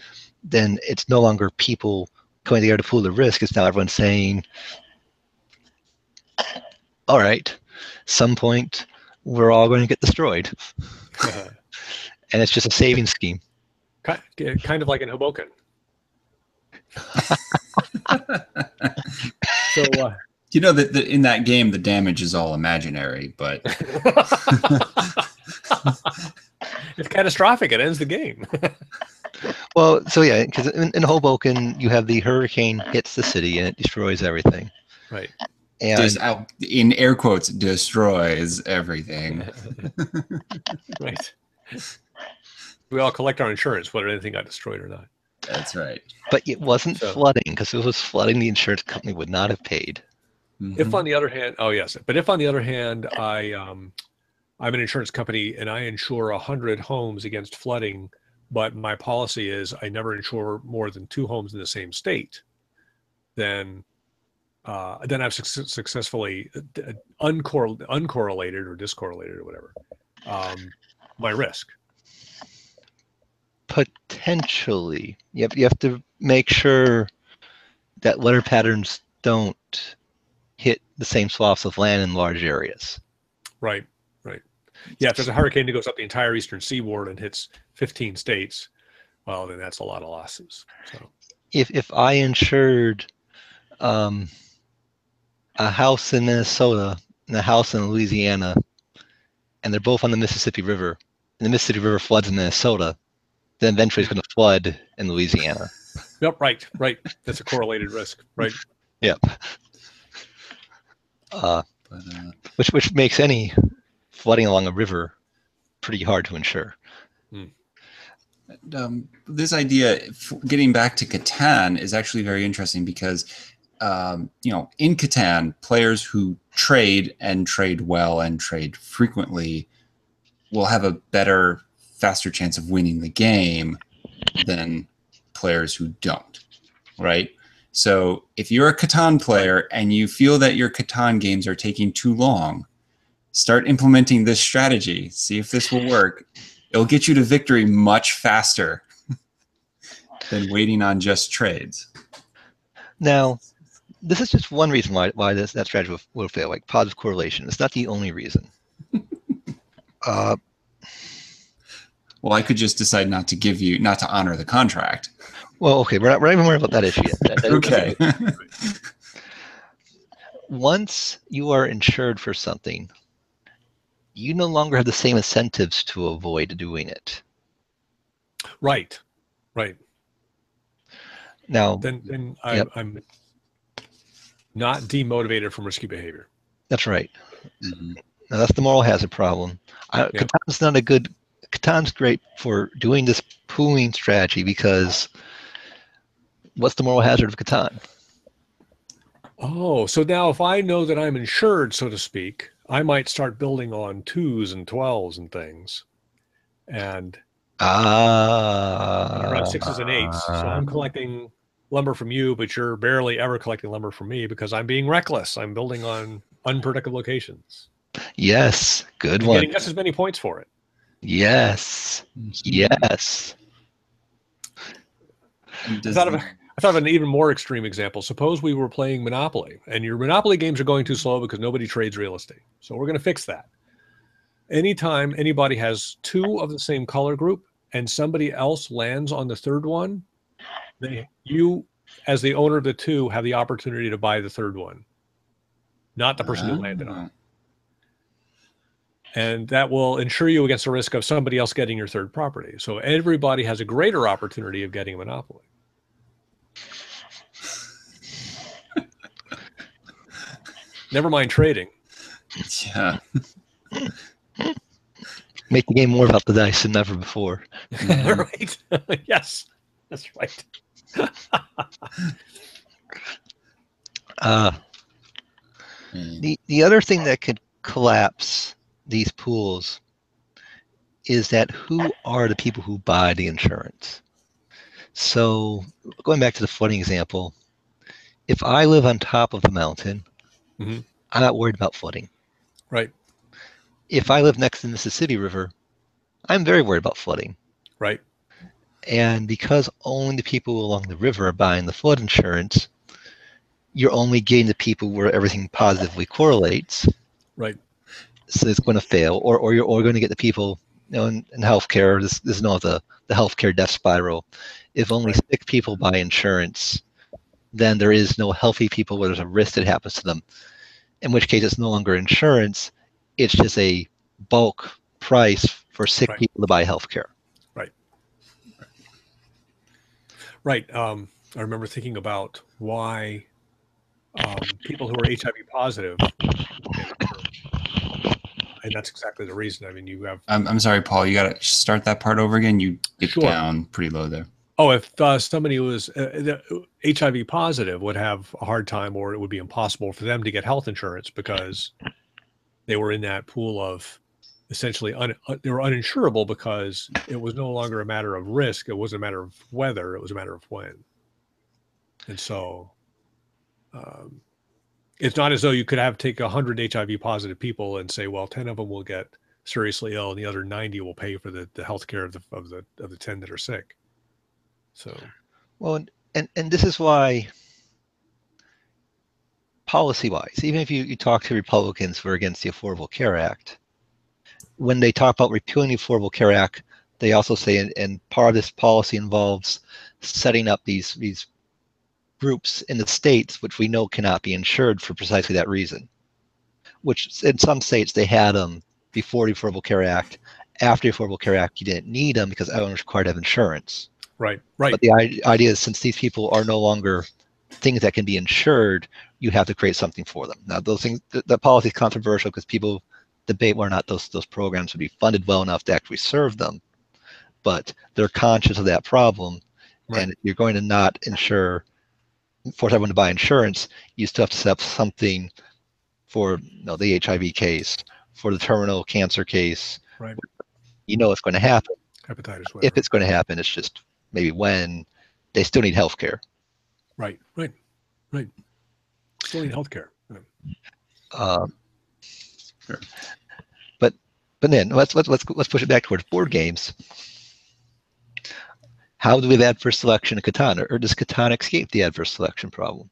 then it's no longer people coming together to pool the risk. It's now everyone saying, all right, some point we're all going to get destroyed. And it's just a saving scheme. Kind of like in Hoboken. So, that in that game, the damage is all imaginary, but it's catastrophic. It ends the game. Well, so yeah, because in Hoboken, you have the hurricane hits the city and it destroys everything. Right. And in air quotes, destroys everything. Right. we all collect our insurance, whether anything got destroyed or not. That's right. But it wasn't So- flooding, because if it was flooding, the insurance company would not have paid. If on the other hand, oh yes, but if on the other hand, I'm an insurance company and I insure 100 homes against flooding, but my policy is I never insure more than 2 homes in the same state, then I've successfully uncorrelated or discorrelated or whatever my risk. Potentially, you have to make sure that weather patterns don't hit the same swaths of land in large areas. Right. Yeah, if there's a hurricane that goes up the entire eastern seaboard and hits 15 states, well, then that's a lot of losses. So If I insured a house in Minnesota and a house in Louisiana, and they're both on the Mississippi River, and the Mississippi River floods in Minnesota, then eventually it's going to flood in Louisiana. Yep, right. That's a correlated risk, right? Yep. Which makes any flooding along a river pretty hard to insure. This idea, getting back to Catan, is actually very interesting because, in Catan, players who trade and trade well and trade frequently will have a better, faster chance of winning the game than players who don't, right? So if you're a Catan player and you feel that your Catan games are taking too long, start implementing this strategy. See if this will work. It'll get you to victory much faster than waiting on just trades. Now, this is just one reason why that strategy will fail, like positive correlation. It's not the only reason. Well, I could just decide not to honor the contract. Well, okay, we're not even worried about that issue yet. Okay. Once you are insured for something, you no longer have the same incentives to avoid doing it. Right. Now, Then Yep. I'm not demotivated from risky behavior. that's right. Mhm. Now, that's the moral hazard problem. Yeah. Catan's great for doing this pooling strategy because what's the moral hazard of Catan? Oh, so now if I know that I'm insured, so to speak, I might start building on 2s and 12s and things. And around 6s and 8s. So I'm collecting lumber from you, but you're barely ever collecting lumber from me because I'm being reckless. I'm building on unpredictable locations. Yes, good I'm one. getting just as many points for it. Yes, yes. And I thought of an even more extreme example. Suppose we were playing Monopoly, and your Monopoly games are going too slow because nobody trades real estate. So we're going to fix that. Anytime anybody has 2 of the same color group and somebody else lands on the third one, you, as the owner of the 2, have the opportunity to buy the third one, not the person who landed on it. And that will insure you against the risk of somebody else getting your third property. So everybody has a greater opportunity of getting a Monopoly. Never mind trading. Yeah. Make the game more about the dice than ever before. Right? Yes, that's right. The other thing that could collapse these pools is that who are the people who buy the insurance? So going back to the flooding example, if I live on top of the mountain, Mhm. I'm not worried about flooding. Right. If I live next to the Mississippi River, I'm very worried about flooding. Right. And because only the people along the river are buying the flood insurance, you're only getting the people where everything positively correlates. Right. So it's going to fail, or you're going to get the people, in healthcare. This is known as the healthcare death spiral. If only Right. sick people buy insurance, then there is no healthy people where there's a risk that happens to them. In which case, it's no longer insurance; it's just a bulk price for sick Right. people to buy healthcare. Right. I remember thinking about why people who are HIV positive, And that's exactly the reason. I mean, you have. I'm sorry, Paul. You got to start that part over again. You get Sure. down pretty low there. Oh, if somebody was HIV positive would have a hard time, or it would be impossible for them to get health insurance because they were in that pool of essentially they were uninsurable because it was no longer a matter of risk. It wasn't a matter of whether, it was a matter of when. And so it's not as though you could take 100 HIV positive people and say, well, 10 of them will get seriously ill and the other 90 will pay for the health care of the 10 that are sick. So, well, and this is why, policy-wise, even if you talk to Republicans who are against the Affordable Care Act, when they talk about repealing the Affordable Care Act, they also say, and part of this policy involves setting up these groups in the states which we know cannot be insured for precisely that reason. Which in some states they had them before the Affordable Care Act. After the Affordable Care Act, you didn't need them because everyone was required to have insurance. Right. But the idea is, since these people are no longer things that can be insured, you have to create something for them. Now, those things, the policy is controversial because people debate whether or not those programs would be funded well enough to actually serve them. But they're conscious of that problem, and if you're going to not force everyone to buy insurance, you still have to set up something for the HIV case, for the terminal cancer case. Right. You know it's going to happen. Hepatitis. If it's going to happen, it's just maybe when. They still need health care. Right. Still need health care. Sure. But then let's push it back towards board games. How do we have adverse selection in Catan, or does Catan escape the adverse selection problem?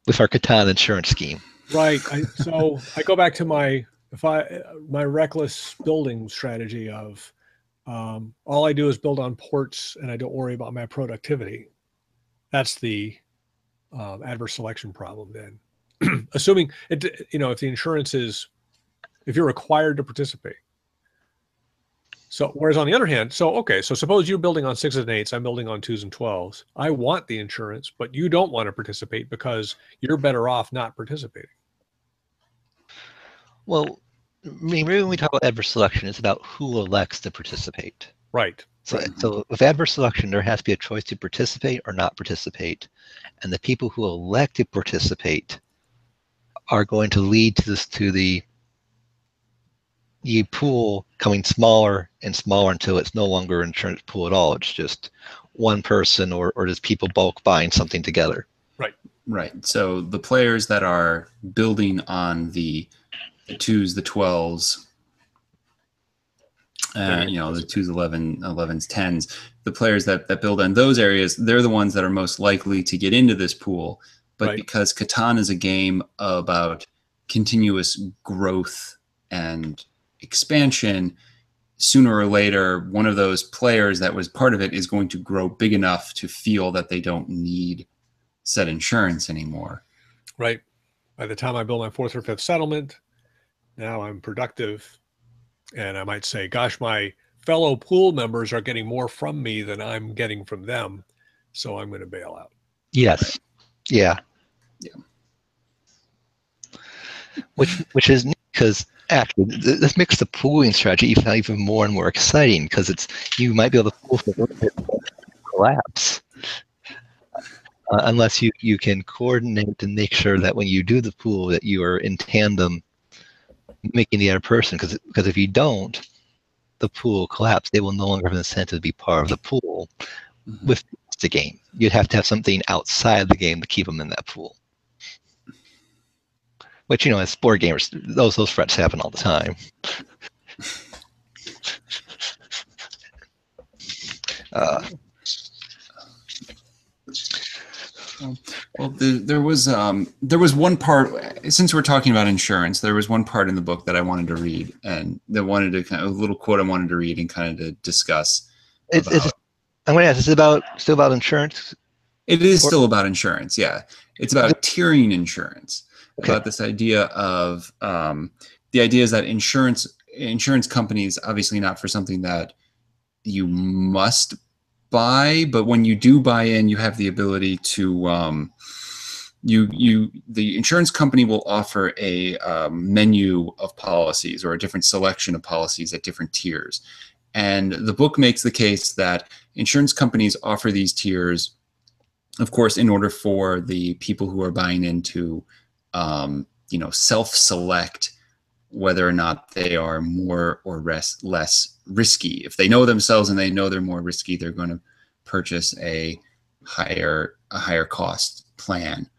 With our Catan insurance scheme. Right. So I go back to my reckless building strategy of all I do is build on ports and I don't worry about my productivity. That's the adverse selection problem then. Assuming if the insurance is, if you're required to participate. So whereas on the other hand, so suppose you're building on 6s and 8s, I'm building on 2s and 12s. I want the insurance, but you don't want to participate because you're better off not participating. Well, I mean, really, when we talk about adverse selection, it's about who elects to participate. Right. So with adverse selection, there has to be a choice to participate or not participate. And the people who elect to participate are going to lead to the pool coming smaller and smaller until it's no longer an insurance pool at all. It's just one person or just people bulk buying something together. Right. So the players that are building on the 2s, the 12s, the 2s, 11s, 10s, the players that build on those areas, they're the ones that are most likely to get into this pool. But because Catan is a game about continuous growth and expansion, sooner or later, one of those players that was part of it is going to grow big enough to feel that they don't need said insurance anymore. Right. By the time I build my 4th or 5th settlement, now I'm productive. And I might say, gosh, my fellow pool members are getting more from me than I'm getting from them. So I'm going to bail out. Yes. Yeah. Which is neat because actually this makes the pooling strategy even more and more exciting because you might be able to pool for a little bit collapse unless you can coordinate and make sure that when you do the pool that you are in tandem making the other person, because if you don't, the pool will collapse. They will no longer have an incentive to be part of the pool with the game. You'd have to have something outside the game to keep them in that pool. Which, as board gamers, those threats happen all the time. Well, there was one part, since we're talking about insurance, there was one part in the book that I wanted to read, and that wanted to a little quote I wanted to read and kind of to discuss. I'm going to ask, is it still about insurance? It is still about insurance, yeah. It's about tiering insurance. Okay. About this idea of the idea is that insurance companies, obviously not for something that you must buy, but when you do buy in, you have the ability to the insurance company will offer a menu of policies or a different selection of policies at different tiers. And the book makes the case that insurance companies offer these tiers, of course, in order for the people who are buying into, self-select whether or not they are more or less risky. If they know themselves and they know they're more risky, they're going to purchase a higher cost plan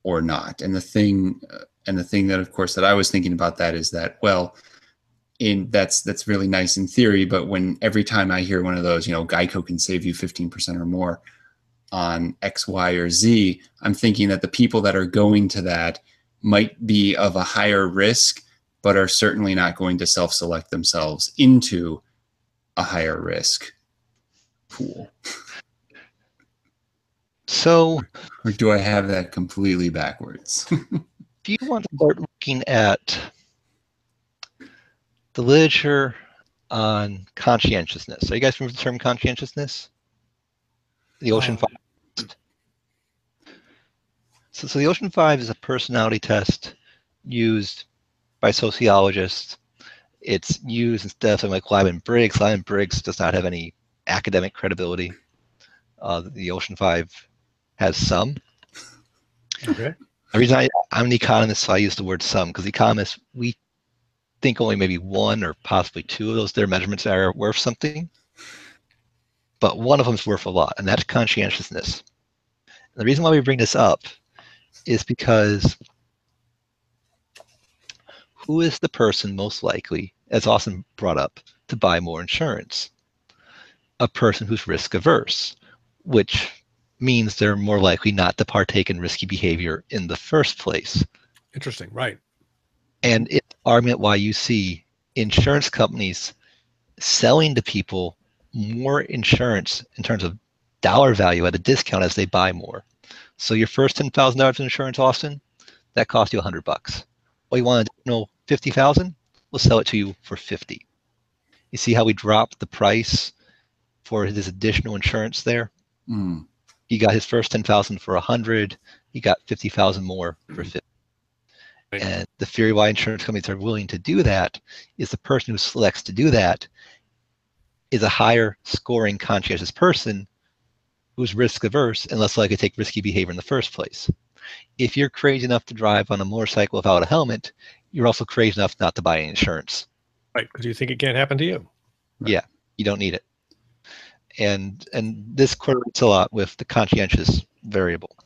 or not. And the thing that, of course, that I was thinking about that is that, well, that's really nice in theory, but when every time I hear one of those, Geico can save you 15% or more on X, Y, or Z, I'm thinking that the people that are going to that might be of a higher risk, but are certainly not going to self-select themselves into a higher risk pool. So, or do I have that completely backwards? if you want to start looking at the literature on conscientiousness, are you guys familiar with the term conscientiousness? The Ocean 5. So the Ocean 5 is a personality test used by sociologists. It's used instead of something like Lyman-Briggs. Lyman-Briggs does not have any academic credibility. The Ocean 5 has some. Okay. The reason I'm an economist, so I use the word some, because economists, we think only maybe one or possibly two of those their measurements are worth something. But one of them is worth a lot, and that's conscientiousness. And the reason why we bring this up is because who is the person most likely, as Austin brought up, to buy more insurance? A person who's risk averse, which means they're more likely not to partake in risky behavior in the first place. Interesting, right. And it's an argument why you see insurance companies selling to people more insurance in terms of dollar value at a discount as they buy more. So your first $10,000 in insurance, Austin, that cost you $100. Oh, you want to know 50,000? We'll sell it to you for 50. You see how we dropped the price for his additional insurance there? Mm. He got his first 10,000 for 100. He got 50,000 more for 50. Right. And the theory why insurance companies are willing to do that is the person who selects to do that is a higher scoring conscientious person who's risk averse and less likely to take risky behavior in the first place. If you're crazy enough to drive on a motorcycle without a helmet, you're also crazy enough not to buy any insurance. Right, because you think it can't happen to you. Right. Yeah, you don't need it. And this correlates a lot with the conscientious variable.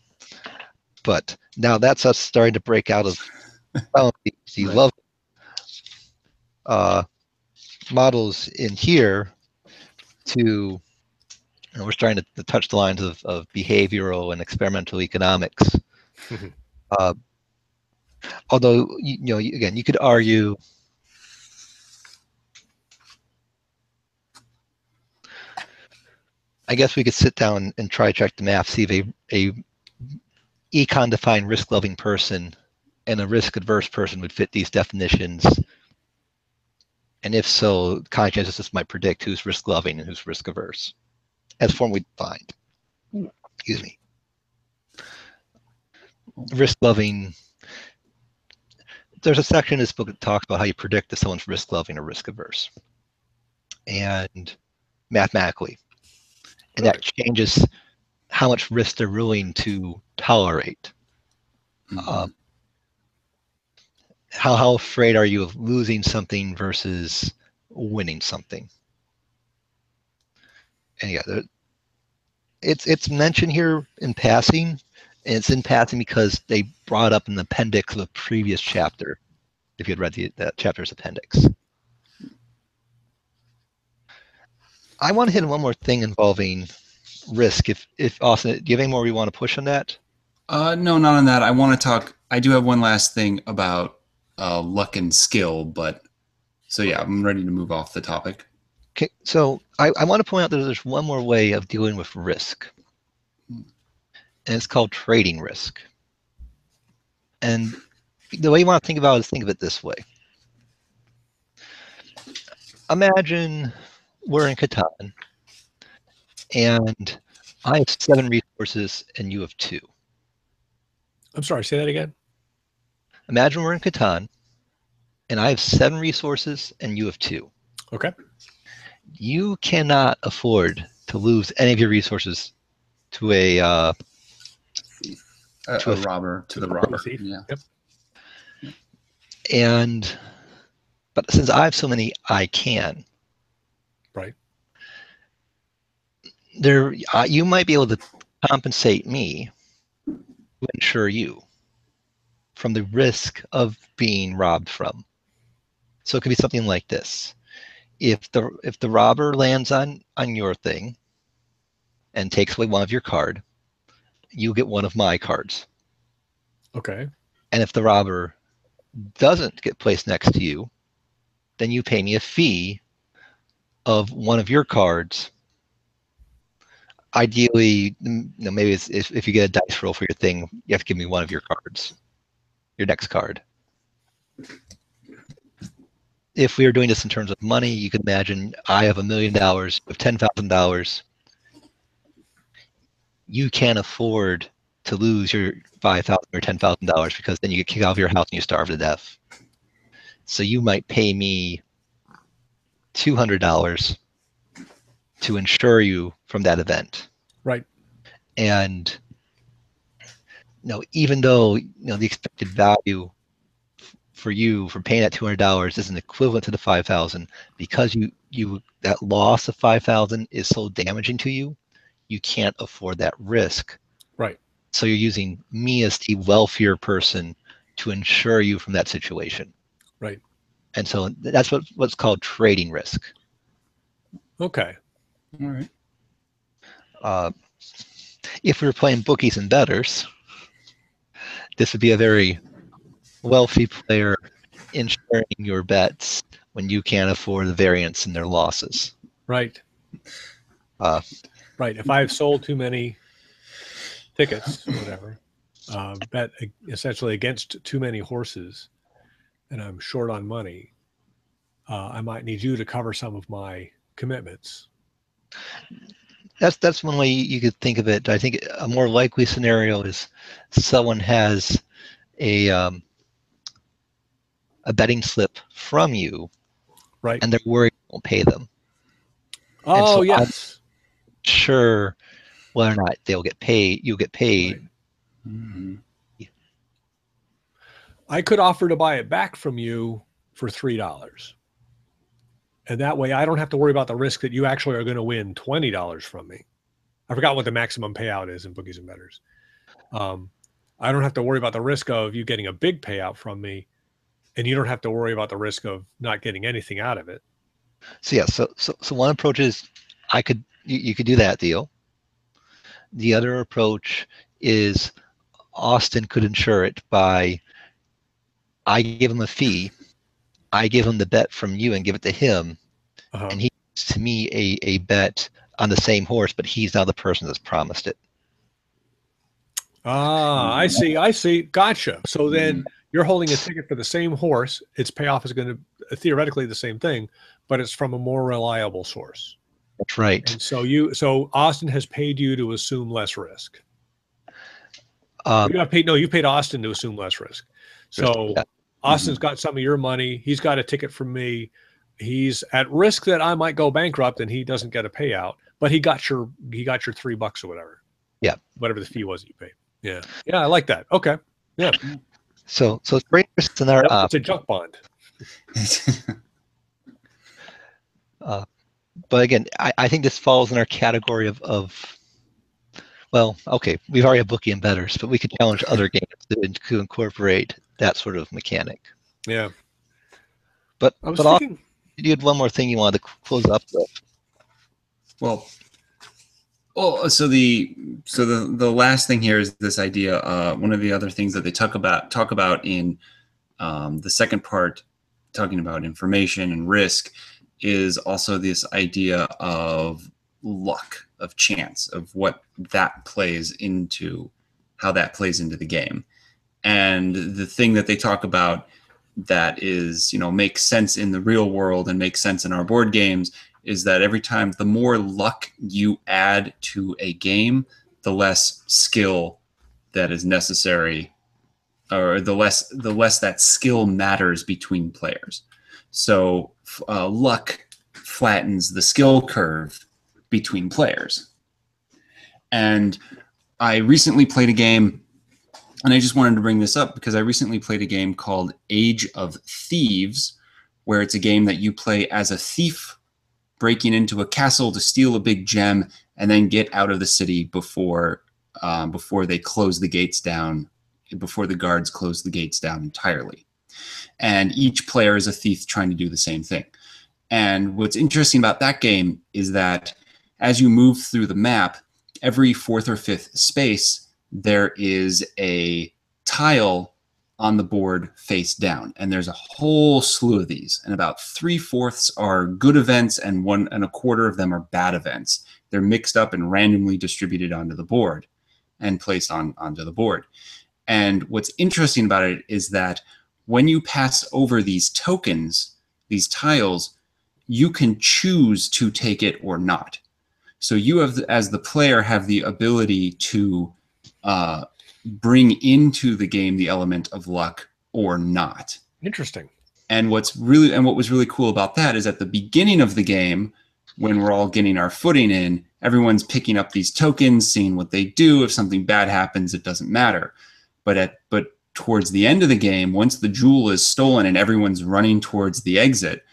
But now that's us starting to break out of the love models in here to, we're starting to touch the lines of behavioral and experimental economics. Although, again, you could argue I guess we could sit down and try to check the math, see if a econ-defined risk-loving person and a risk-adverse person would fit these definitions. And if so, conscientiousness might predict who's risk-loving and who's risk-averse, as formally defined. Excuse me. Risk-loving, there's a section in this book that talks about how you predict if someone's risk-loving or risk-averse. And mathematically. And that changes how much risk they're willing to tolerate. Mm-hmm. How afraid are you of losing something versus winning something? And yeah, it's mentioned here in passing, and it's in passing because they brought up in the appendix of a previous chapter, if you had read that chapter's appendix. I want to hit one more thing involving risk. If Austin, do you have any more we want to push on that? No, not on that. I want to talk. I do have one last thing about luck and skill, but so yeah, I'm ready to move off the topic. Okay, so I want to point out that there's one more way of dealing with risk, and it's called trading risk. And the way you want to think about it is think of it this way. Imagine we're in Catan, and I have 7 resources and you have 2. I'm sorry, say that again. Imagine we're in Catan, and I have 7 resources, and you have 2. Okay. You cannot afford to lose any of your resources to a A robber, to the robber. Thief. Yeah. Yep. but since I have so many, I can. Right. There, you might be able to compensate me to insure you from the risk of being robbed from. So it could be something like this: if the robber lands on your thing and takes away one of your card, you get one of my cards. Okay. And if the robber doesn't get placed next to you, then you pay me a fee of one of your cards. Ideally, maybe it's if you get a dice roll for your thing, you have to give me one of your cards, your next card. If we are doing this in terms of money, you can imagine I have $1 million, you have $10,000. You can't afford to lose your $5,000 or $10,000 because then you get kicked out of your house and you starve to death. So you might pay me $200 to insure you from that event. Right. And even though the expected value for you for paying that $200 isn't equivalent to the $5,000, because you that loss of $5,000 is so damaging to you, you can't afford that risk. Right. So you're using me as the wealthier person to insure you from that situation. Right. And so that's what's called trading risk. Okay. All right. If we were playing bookies and bettors, this would be a very wealthy player insuring your bets when you can't afford the variance in their losses. Right. Right. If I've sold too many tickets, whatever, bet essentially against too many horses, and I'm short on money, I might need you to cover some of my commitments. That's one way you could think of it. I think a more likely scenario is someone has a betting slip from you, right? And they're worried you won't pay them. Oh, and so yes. I'm sure whether or not they'll get paid. You'll get paid. Right. Mm-hmm. I could offer to buy it back from you for $3. And that way I don't have to worry about the risk that you actually are going to win $20 from me. I forgot what the maximum payout is in bookies and bettors. I don't have to worry about the risk of you getting a big payout from me, and you don't have to worry about the risk of not getting anything out of it. So yeah, so one approach is you could do that deal. The other approach is Austin could insure it by I give him a fee, I give him the bet from you and give it to him, and he gives to me a bet on the same horse, but he's now the person that's promised it. Ah, I see. Gotcha. So then you're holding a ticket for the same horse. Its payoff is going to theoretically the same thing, but it's from a more reliable source. That's right. And so Austin has paid you to assume less risk. You paid Austin to assume less risk. So yeah. Austin's got some of your money. He's got a ticket from me. He's at risk that I might go bankrupt and he doesn't get a payout, but he got your $3 or whatever. Yeah. Whatever the fee was that you paid. Yeah. Yeah. I like that. Okay. Yeah. So it's great risk in there. It's a junk bond. But again, I think this falls in our category of well, okay, we've already had bookie and bettors, but we could challenge other games to incorporate that sort of mechanic. Yeah. But thinking... you had one more thing you wanted to close up with. So the last thing here is this idea. One of the other things that they talk about in the second part, talking about information and risk, is also this idea of luck, of chance, of what that plays into, how that plays into the game. And the thing that they talk about that is, makes sense in the real world and makes sense in our board games is that every time, the more luck you add to a game, the less skill that is necessary or the less that skill matters between players. So luck flattens the skill curve between players. And I recently played a game, and I just wanted to bring this up because I recently played a game called Age of Thieves, where it's a game that you play as a thief breaking into a castle to steal a big gem and then get out of the city before they close the gates down, before the guards close the gates down entirely. And each player is a thief trying to do the same thing. And what's interesting about that game is that as you move through the map, every fourth or fifth space, there is a tile on the board face down. And there's a whole slew of these. And about 3/4 are good events and 1 1/4 of them are bad events. They're mixed up and randomly distributed onto the board and placed onto the board. And what's interesting about it is that when you pass over these tokens, these tiles, you can choose to take it or not. So you have, as the player, have the ability to bring into the game the element of luck or not. Interesting. And what was really cool about that is at the beginning of the game, when we're all getting our footing in, everyone's picking up these tokens, seeing what they do. If something bad happens, it doesn't matter. But towards the end of the game, once the jewel is stolen and everyone's running towards the exit,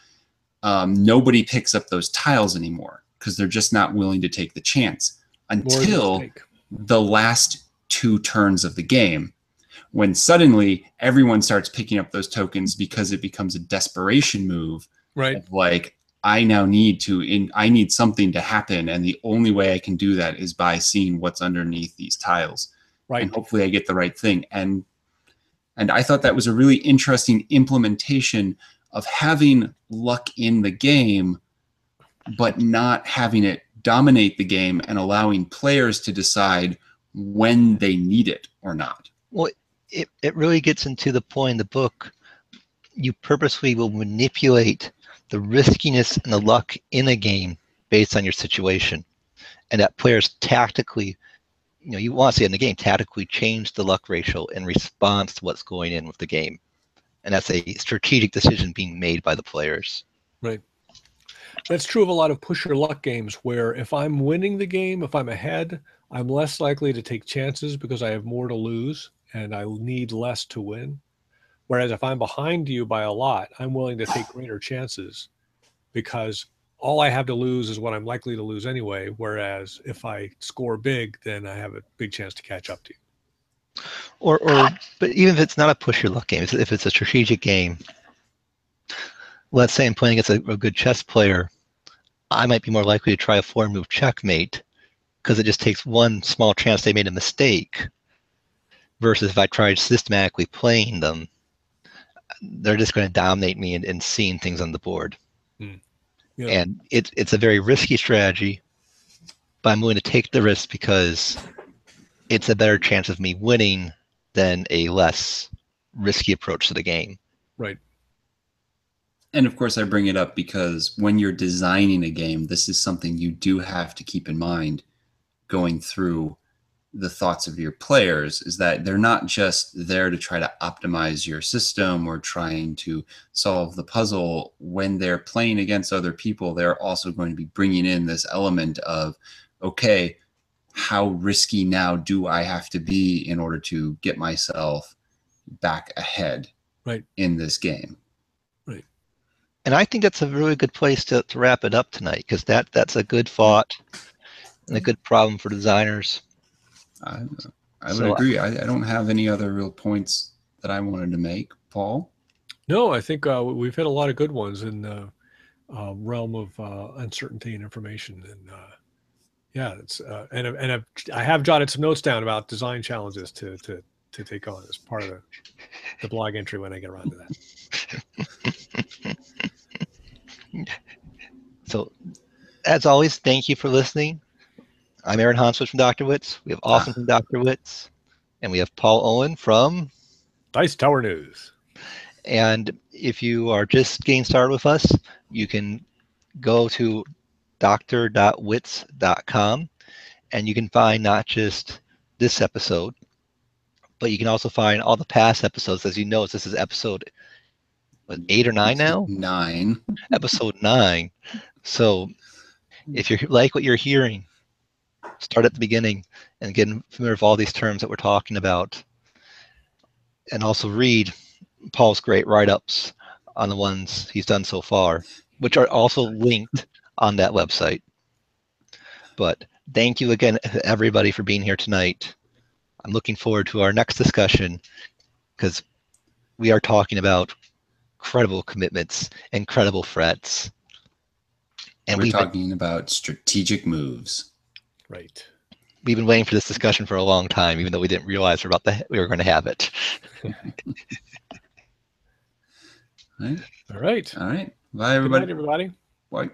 nobody picks up those tiles anymore because they're just not willing to take the chance until the last 2 turns of the game, when suddenly everyone starts picking up those tokens because it becomes a desperation move. Right. Of like, I now need something to happen, and the only way I can do that is by seeing what's underneath these tiles. Right. And hopefully I get the right thing. And I thought that was a really interesting implementation of having luck in the game, but not having it dominate the game and allowing players to decide when they need it or not. Well, it really gets into the point in the book. You purposely will manipulate the riskiness and the luck in a game based on your situation. And that players tactically, you want to see in the game, tactically change the luck ratio in response to what's going in with the game. And that's a strategic decision being made by the players. Right. That's true of a lot of push your luck games where if I'm winning the game, if I'm ahead, I'm less likely to take chances because I have more to lose and I need less to win. Whereas if I'm behind you by a lot, I'm willing to take greater chances because all I have to lose is what I'm likely to lose anyway. Whereas if I score big, then I have a big chance to catch up to you. But even if it's not a push your luck game, if it's a strategic game, let's say I'm playing against a good chess player, I might be more likely to try a 4-move checkmate because it just takes one small chance they made a mistake, versus if I tried systematically playing them, they're just going to dominate me in seeing things on the board. Yeah. And it's a very risky strategy, but I'm willing to take the risk because it's a better chance of me winning than a less risky approach to the game. Right. And of course I bring it up because when you're designing a game, this is something you do have to keep in mind going through the thoughts of your players, is that they're not just there to try to optimize your system or trying to solve the puzzle. When they're playing against other people, they're also going to be bringing in this element of, okay, how risky now do I have to be in order to get myself back ahead in this game? Right. And I think that's a really good place to wrap it up tonight, because that's a good thought and a good problem for designers. I would agree. I don't have any other real points that I wanted to make. Paul? No, I think we've hit a lot of good ones in the realm of uncertainty and information. And yeah, it's and I have jotted some notes down about design challenges to take on as part of the blog entry when I get around to that. So, as always, thank you for listening. I'm Aaron Hanswitz from Dr. Wictz. We have Austin from Dr. Wictz, and we have Paul Owen from Dice Tower News. And if you are just getting started with us, you can go to dr.witz.com, and you can find not just this episode, but you can also find all the past episodes. As you know, this is episode 8 or 9 now? 9. Episode 9. So if you like what you're hearing, start at the beginning and get familiar with all these terms that we're talking about. And also read Paul's great write-ups on the ones he's done so far, which are also linked on that website. But thank you again, everybody, for being here tonight. I'm looking forward to our next discussion because we are talking about credible commitments and credible threats. And we're talking about strategic moves. Right. We've been waiting for this discussion for a long time, even though we didn't realize we were going to have it. All right. All right. Bye, everybody. Good night, everybody. Bye.